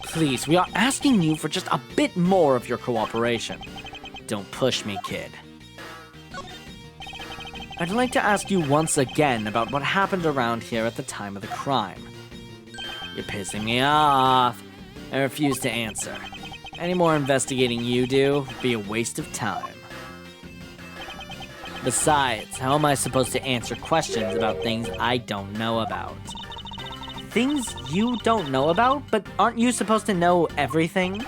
Speaker 2: Please, we are asking you for just a bit more of your cooperation.
Speaker 3: Don't push me, kid. I'd like to ask you once again about what happened around here at the time of the crime. You're pissing me off. I refuse to answer. Any more investigating you do would be a waste of time. Besides, how am I supposed to answer questions about things I don't know about?
Speaker 2: Things you don't know about? But aren't you supposed to know everything?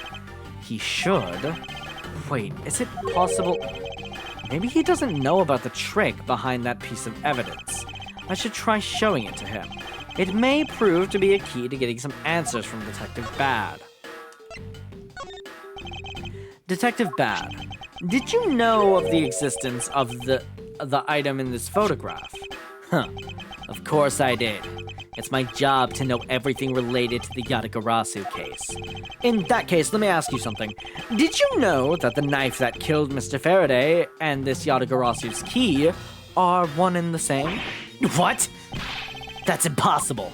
Speaker 3: He should. Wait, is it possible? Maybe he doesn't know about the trick behind that piece of evidence. I should try showing it to him. It may prove to be a key to getting some answers from Detective Bad. Detective Bad, did you know of the existence of the item in this photograph? Of course I did. It's my job to know everything related to the Yatagarasu case. In that case, let me ask you something. Did you know that the knife that killed Mr. Faraday and this Yatagarasu's key are one and the same?
Speaker 2: What? That's impossible.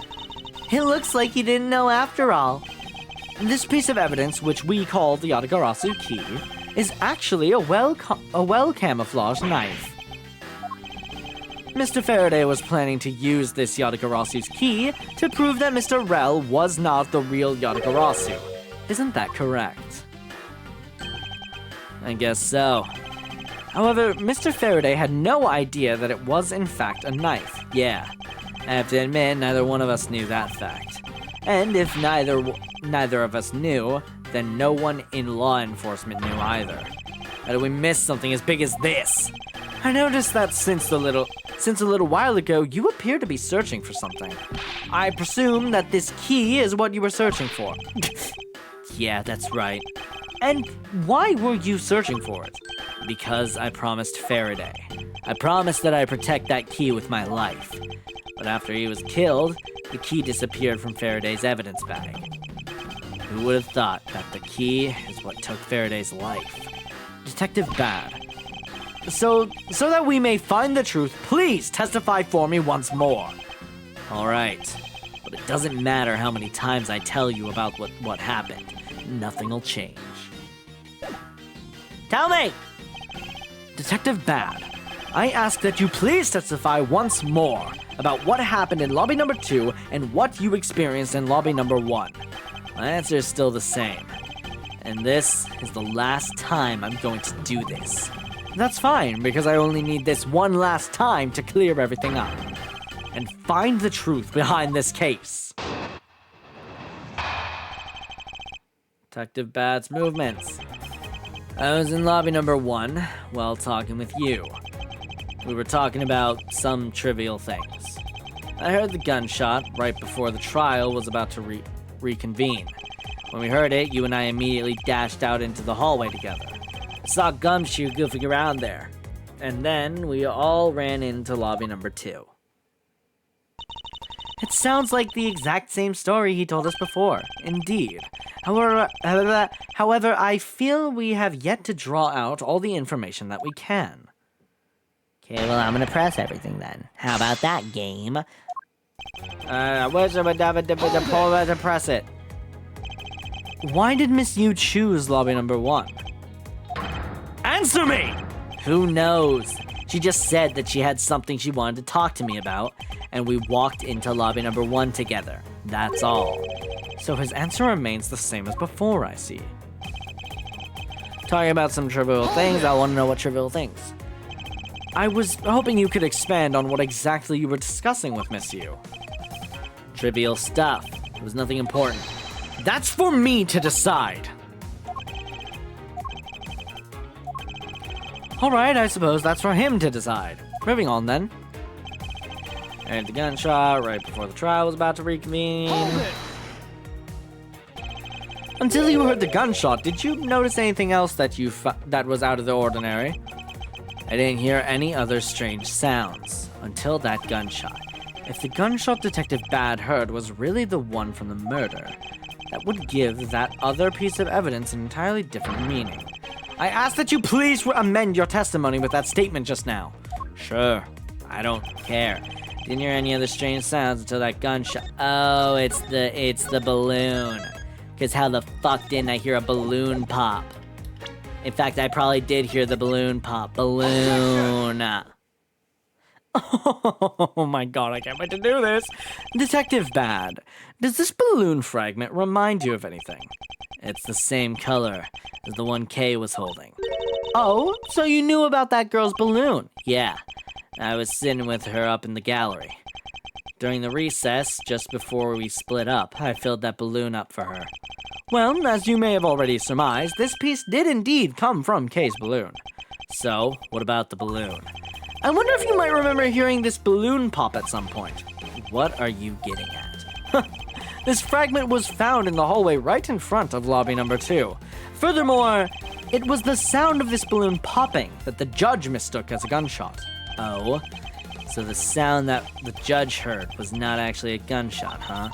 Speaker 2: It looks like you didn't know after all.
Speaker 3: This piece of evidence, which we call the Yatagarasu key, is actually a well-camouflaged knife. Mr. Faraday was planning to use this Yatagarasu's key to prove that Mr. Rel was not the real Yatagarasu. Isn't that correct? I guess so. However, Mr. Faraday had no idea that it was in fact a knife. Yeah, I have to admit, neither one of us knew that fact. And if neither of us knew, then no one in law enforcement knew either. How did we miss something as big as this? I noticed that since a little while ago, you appear to be searching for something. I presume that this key is what you were searching for. Yeah, that's right. And why were you searching for it? Because I promised Faraday. I promised that I'd protect that key with my life. But after he was killed, the key disappeared from Faraday's evidence bag. Who would have thought that the key is what took Faraday's life? Detective Bad. So that we may find the truth, please testify for me once more. All right, but it doesn't matter how many times I tell you about what happened.
Speaker 1: nothing'll change.
Speaker 3: Tell me!
Speaker 1: Detective Bad, I ask that you please testify once more about what happened in lobby number 2 and what you experienced in lobby number 1. My answer is still the same. And this is the last time I'm going to do this. That's fine, because I only need this one last time to clear everything up and find the truth behind this case. Detective Bad's movements. I was in lobby number 1 while talking with you. We were talking about some trivial things. I heard the gunshot right before the trial was about to reconvene. When we heard it, you and I immediately dashed out into the hallway together. I saw Gumshoe goofing around there. And then we all ran into lobby number 2.
Speaker 3: It sounds like the exact same story he told us before. Indeed. However, I feel we have yet to draw out all the information that we can.
Speaker 2: Okay, well, I'm gonna press everything then. How about that, game?
Speaker 3: I wish I would have a pull to press it. Why did Miss Yu choose lobby number 1?
Speaker 1: Answer me!
Speaker 3: Who knows? She just said that she had something she wanted to talk to me about, and we walked into lobby number 1 together. That's all.
Speaker 1: So his answer remains the same as before, I see. Talking about some trivial things, I want to know what trivial things. I was hoping you could expand on what exactly you were discussing with Miss Yu.
Speaker 3: Trivial stuff. It was nothing important.
Speaker 1: That's for me to decide. Alright, I suppose that's for him to decide. Moving on then. And the gunshot right before the trial was about to reconvene. Until you heard the gunshot, did you notice anything else that that was out of the ordinary? I didn't hear any other strange sounds until that gunshot. If the gunshot Detective Bad heard was really the one from the murder, that would give that other piece of evidence an entirely different meaning. I ask that you please amend your testimony with that statement just now.
Speaker 3: Sure, I don't care. Didn't hear any other strange sounds until that gunshot. Oh, it's the balloon. Cause how the fuck didn't I hear a balloon pop? In fact, I probably did hear the balloon pop. Balloon.
Speaker 1: Oh my god, I can't wait to do this. Detective Bad, does this balloon fragment remind you of anything?
Speaker 3: It's the same color as the one Kay was holding.
Speaker 1: Oh, so you knew about that girl's balloon?
Speaker 3: Yeah, I was sitting with her up in the gallery. During the recess, just before we split up, I filled that balloon up for her.
Speaker 1: Well, as you may have already surmised, this piece did indeed come from Kay's balloon.
Speaker 3: So, what about the balloon?
Speaker 1: I wonder if you might remember hearing this balloon pop at some point.
Speaker 3: What are you getting at?
Speaker 1: This fragment was found in the hallway right in front of lobby number 2. Furthermore, it was the sound of this balloon popping that the judge mistook as a gunshot.
Speaker 3: Oh? So the sound that the judge heard was not actually a gunshot, huh?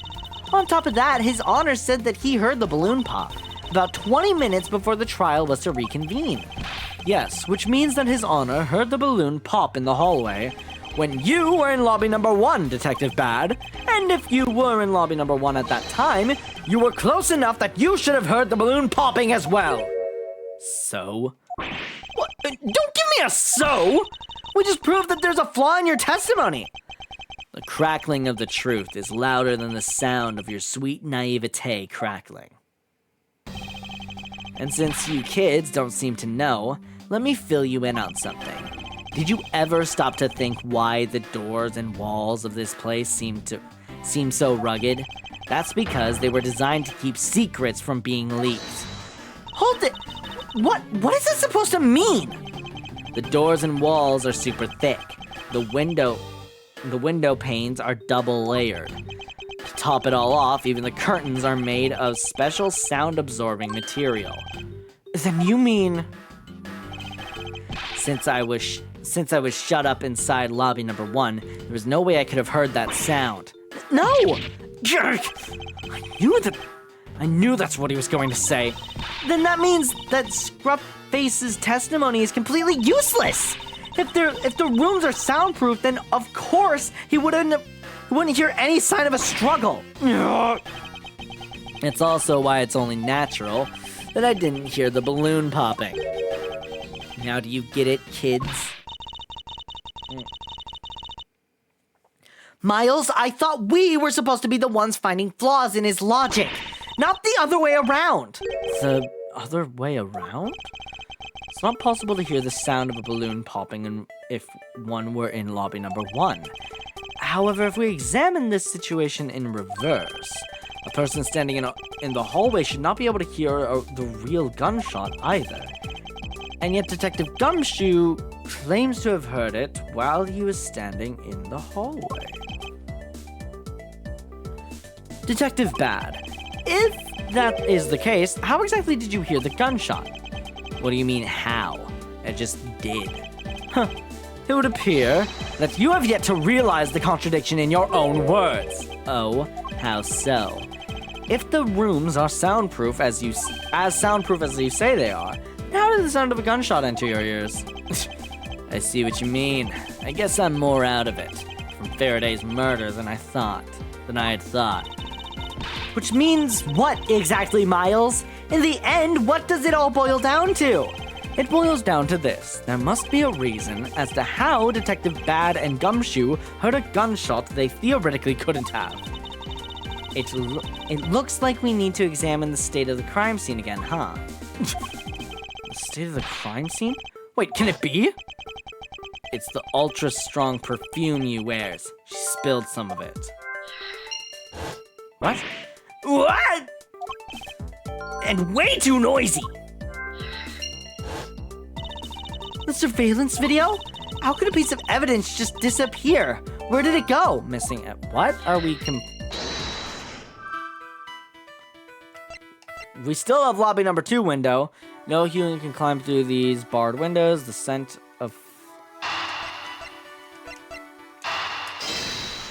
Speaker 2: On top of that, His Honor said that he heard the balloon pop about 20 minutes before the trial was to reconvene.
Speaker 1: Yes, which means that His Honor heard the balloon pop in the hallway when you were in lobby number 1, Detective Bad. And if you were in lobby number 1 at that time, you were close enough that you should have heard the balloon popping as well.
Speaker 3: So?
Speaker 1: What? Don't give me a so! We just proved that there's a flaw in your testimony.
Speaker 3: The crackling of the truth is louder than the sound of your sweet naivete crackling. And since you kids don't seem to know, let me fill you in on something. Did you ever stop to think why the doors and walls of this place seem so rugged? That's because they were designed to keep secrets from being leaked.
Speaker 2: Hold it! What is this supposed to mean?
Speaker 3: The doors and walls are super thick. The window panes are double layered. To top it all off, even the curtains are made of special sound-absorbing material.
Speaker 1: Then you mean...
Speaker 3: Since I was shut up inside lobby number 1, there was no way I could have heard that sound.
Speaker 1: No! Jerk! I knew that's what he was going to say.
Speaker 2: Then that means that Scruffface's testimony is completely useless! If the rooms are soundproof, then of course he wouldn't hear any sign of a struggle.
Speaker 1: It's also why it's only natural that I didn't hear the balloon popping. Now do you get it, kids?
Speaker 2: Miles, I thought we were supposed to be the ones finding flaws in his logic, not the other way around.
Speaker 1: The other way around? It's not possible to hear the sound of a balloon popping if one were in lobby number 1. However, if we examine this situation in reverse, a person standing in the hallway should not be able to hear the real gunshot either. And yet Detective Gumshoe claims to have heard it while he was standing in the hallway. Detective Bad, if that is the case, how exactly did you hear the gunshot? What do you mean, how? I just did. Huh. It would appear that you have yet to realize the contradiction in your own words. Oh, how so? If the rooms are soundproof as soundproof as you say they are, how did the sound of a gunshot enter your ears? I see what you mean. I guess I'm more out of it from Faraday's murder than I had thought.
Speaker 2: Which means what exactly, Miles? In the end, what does it all boil down to?
Speaker 1: It boils down to this. There must be a reason as to how Detective Bad and Gumshoe heard a gunshot they theoretically couldn't have.
Speaker 2: It looks like we need to examine the state of the crime scene again, huh?
Speaker 1: The state of the crime scene? Wait, can it be? It's the ultra-strong perfume you wears. She spilled some of it. What?
Speaker 2: What? And way too noisy. The surveillance video? How could a piece of evidence just disappear? Where did it go?
Speaker 1: Missing it. What are we We still have lobby number 2 window. No human can climb through these barred windows. The scent of...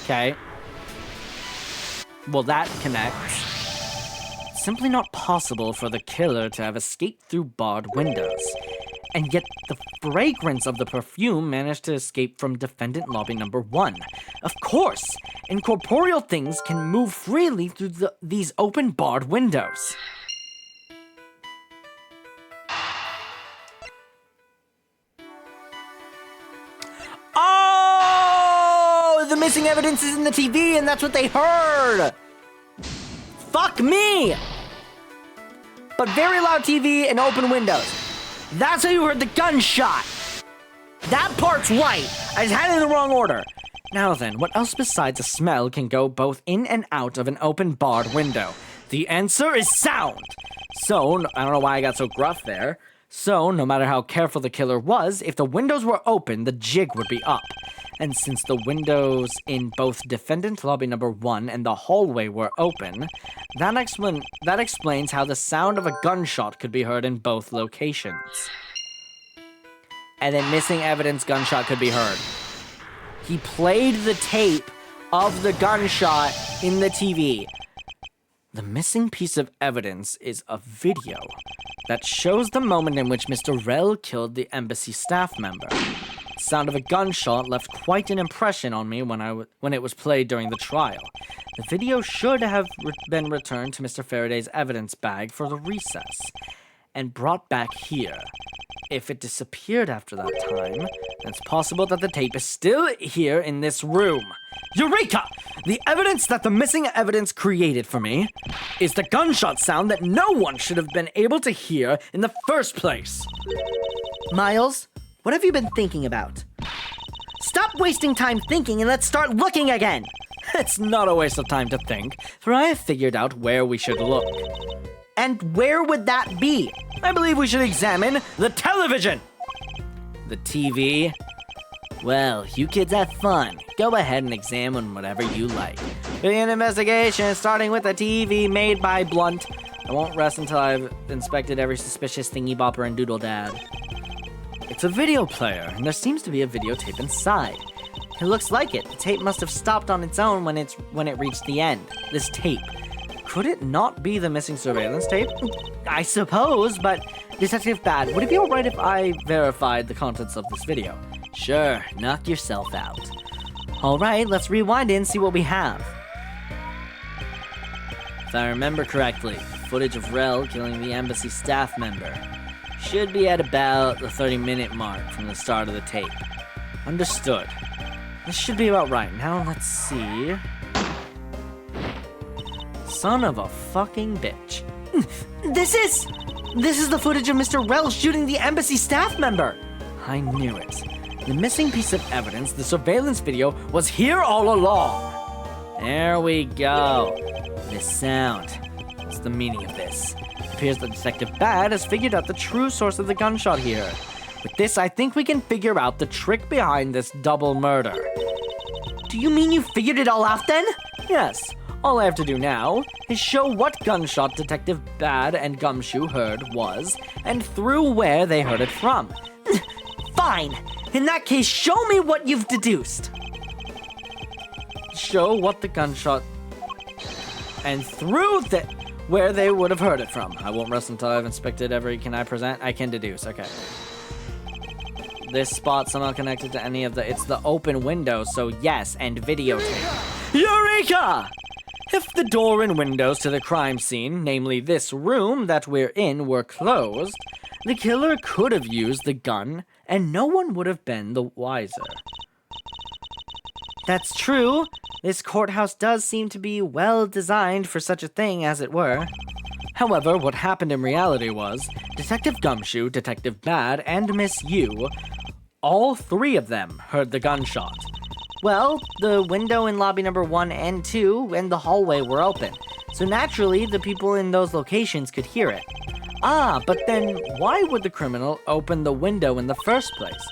Speaker 1: Okay. Well, that connects. It's simply not possible for the killer to have escaped through barred windows. And yet the fragrance of the perfume managed to escape from defendant lobby number 1. Of course, incorporeal things can move freely through these open barred windows. Oh! The missing evidence is in the TV and that's what they heard! Fuck me! But very loud TV and open windows. That's how you heard the gunshot! That part's right! I just had it in the wrong order. Now then, what else besides a smell can go both in and out of an open barred window? The answer is sound! So, I don't know why I got so gruff there. So, no matter how careful the killer was, if the windows were open, the jig would be up. And since the windows in both defendant lobby number 1 and the hallway were open, that explains how the sound of a gunshot could be heard in both locations. And then missing evidence gunshot could be heard. He played the tape of the gunshot in the TV. The missing piece of evidence is a video that shows the moment in which Mr. Rell killed the embassy staff member. The sound of a gunshot left quite an impression on me when it was played during the trial. The video should have been returned to Mr. Faraday's evidence bag for the recess, and brought back here. If it disappeared after that time, then it's possible that the tape is still here in this room. Eureka! The evidence that the missing evidence created for me is the gunshot sound that no one should have been able to hear in the first place.
Speaker 2: Miles, what have you been thinking about? Stop wasting time thinking and let's start looking again!
Speaker 1: It's not a waste of time to think, for I have figured out where we should look.
Speaker 2: And where would that be?
Speaker 1: I believe we should examine the television! The TV? Well, you kids have fun. Go ahead and examine whatever you like. Doing an investigation starting with a TV made by Blunt. I won't rest until I've inspected every suspicious thingy bopper and doodle dad. It's a video player, and there seems to be a videotape inside.
Speaker 2: It looks like it. The tape must have stopped on its own when it reached the end.
Speaker 1: This tape. Could it not be the missing surveillance tape?
Speaker 2: I suppose, but
Speaker 1: Detective Bad, would it be alright if I verified the contents of this video? Sure, knock yourself out.
Speaker 2: Alright, let's rewind it and see what we have.
Speaker 3: If I remember correctly, footage of Rel killing the embassy staff member should be at about the 30-minute mark from the start of the tape. Understood. This should be about right. Now let's see. Son of a fucking bitch.
Speaker 2: This is the footage of Mr. Rel shooting the embassy staff member.
Speaker 3: I knew it. The missing piece of evidence, the surveillance video, was here all along. There we go. This sound. What's the meaning of this? It appears that Detective Bad has figured out the true source of the gunshot here. With this, I think we can figure out the trick behind this double murder.
Speaker 2: Do you mean you figured it all out then?
Speaker 3: Yes. All I have to do now is show what gunshot Detective Bad and Gumshoe heard was, and through where they heard it from.
Speaker 2: Fine. In that case, show me what you've deduced.
Speaker 3: Show what the gunshot and through where they would have heard it from. I won't rest until I've inspected every. Can I present? I can deduce. Okay. This spot somehow connected to any of the. It's the open window, so yes, and videotape. Eureka! If the door and windows to the crime scene, namely this room that we're in, were closed, the killer could have used the gun, and no one would have been the wiser.
Speaker 2: That's true. This courthouse does seem to be well designed for such a thing, as it were.
Speaker 3: However, what happened in reality was, Detective Gumshoe, Detective Bad, and Miss Yu, all three of them heard the gunshot.
Speaker 2: Well, the window in lobby number 1 and 2 and the hallway were open, so naturally the people in those locations could hear it.
Speaker 3: Ah, but then why would the criminal open the window in the first place?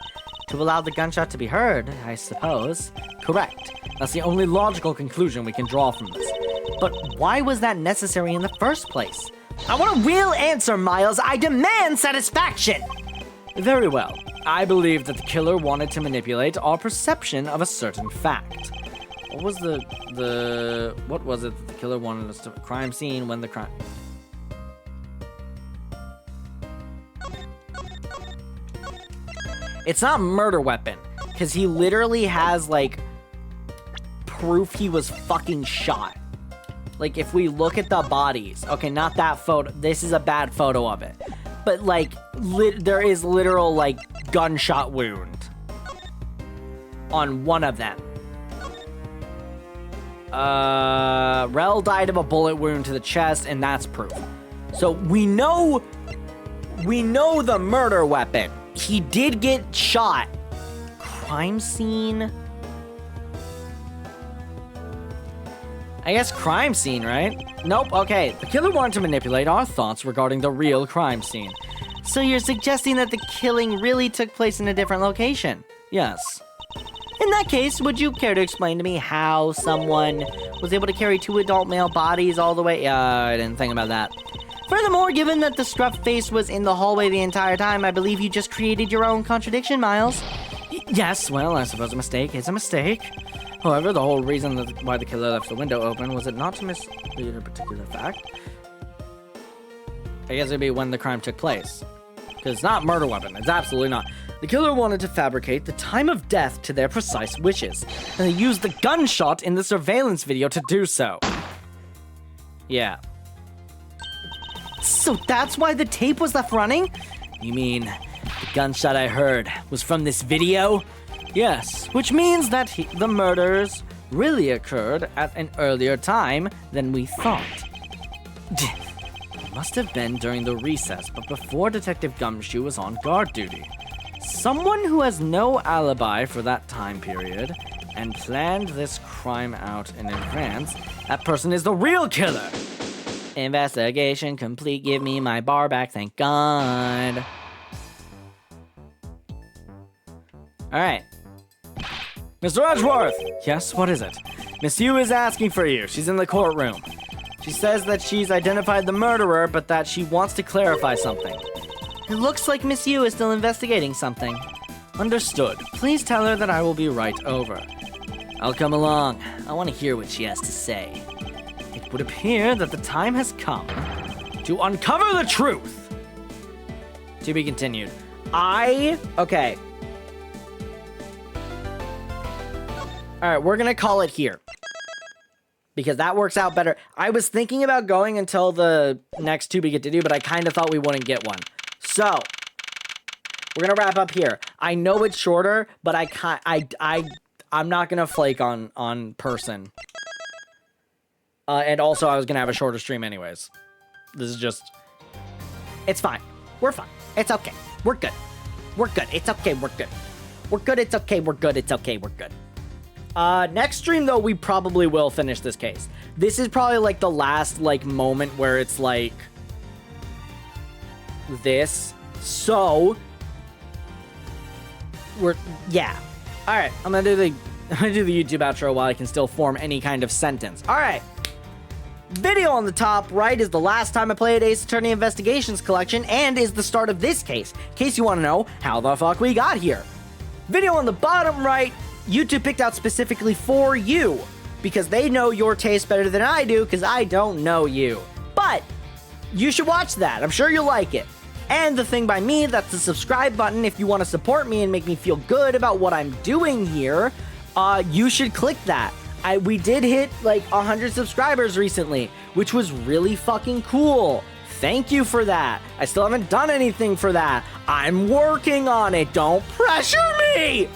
Speaker 2: To allow the gunshot to be heard, I suppose.
Speaker 3: Correct. That's the only logical conclusion we can draw from this.
Speaker 2: But why was that necessary in the first place? I want a real answer, Miles. I demand satisfaction!
Speaker 3: Very well. I believe that the killer wanted to manipulate our perception of a certain fact. What was what was it that the killer wanted us to... Crime scene when the crime... It's not murder weapon, because he literally has, like, proof he was fucking shot. Like, if we look at the bodies, okay, not that photo, this is a bad photo of it, but, like, there is literal, like, gunshot wound on one of them. Rel died of a bullet wound to the chest, and that's proof. So we know the murder weapon. He did get shot. Crime scene? I guess crime scene, right? Nope, okay. The killer wanted to manipulate our thoughts regarding the real crime scene.
Speaker 2: So you're suggesting that the killing really took place in a different location?
Speaker 3: Yes.
Speaker 2: In that case, would you care to explain to me how someone was able to carry 2 adult male bodies all the way?
Speaker 3: I didn't think about that.
Speaker 2: Furthermore, given that the scruff face was in the hallway the entire time, I believe you just created your own contradiction, Miles.
Speaker 3: Yes, well, I suppose a mistake is a mistake. However, the whole reason why the killer left the window open was it not to mislead a particular fact. I guess it'd be when the crime took place. Because it's not murder weapon. It's absolutely not. The killer wanted to fabricate the time of death to their precise wishes, and they used the gunshot in the surveillance video to do so. Yeah.
Speaker 2: So that's why the tape was left running?
Speaker 3: You mean the gunshot I heard was from this video? Yes, which means that the murders really occurred at an earlier time than we thought. It must have been during the recess, but before Detective Gumshoe was on guard duty. Someone who has no alibi for that time period and planned this crime out in advance, that person is the real killer. Investigation complete. Give me my bar back, thank God. Alright. Mr. Edgeworth! Yes, what is it? Miss Yu is asking for you. She's in the courtroom. She says that she's identified the murderer, but that she wants to clarify something.
Speaker 2: It looks like Miss Yu is still investigating something.
Speaker 3: Understood. Please tell her that I will be right over. I'll come along. I want to hear what she has to say. It would appear that the time has come to uncover the truth. To be continued. Okay. Alright, we're gonna call it here.
Speaker 1: because that works out better. I was thinking about going until the next two we get to do, but I kind of thought we wouldn't get one. So we're gonna wrap up here. I know it's shorter, but I'm not gonna flake on person. And also, I was gonna have a shorter stream anyways. This is just, it's fine. We're fine. It's okay. We're good. We're good. It's okay. We're good. We're good. It's okay. We're good. It's okay. We're good. Next stream though, we probably will finish this case. This is probably like the last like moment where it's like this. So yeah. All right, I'm gonna do the YouTube outro while I can still form any kind of sentence. All right. Video on the top right is the last time I played Ace Attorney Investigations Collection and is the start of this case, in case you want to know how the fuck we got here. Video on the bottom right, YouTube picked out specifically for you, because they know your taste better than I do, because I don't know you. But you should watch that. I'm sure you'll like it. And the thing by me, that's the subscribe button. If you want to support me and make me feel good about what I'm doing here, you should click that. We did hit like 100 subscribers recently, which was really fucking cool. Thank you for that. I still haven't done anything for that. I'm working on it. Don't pressure me.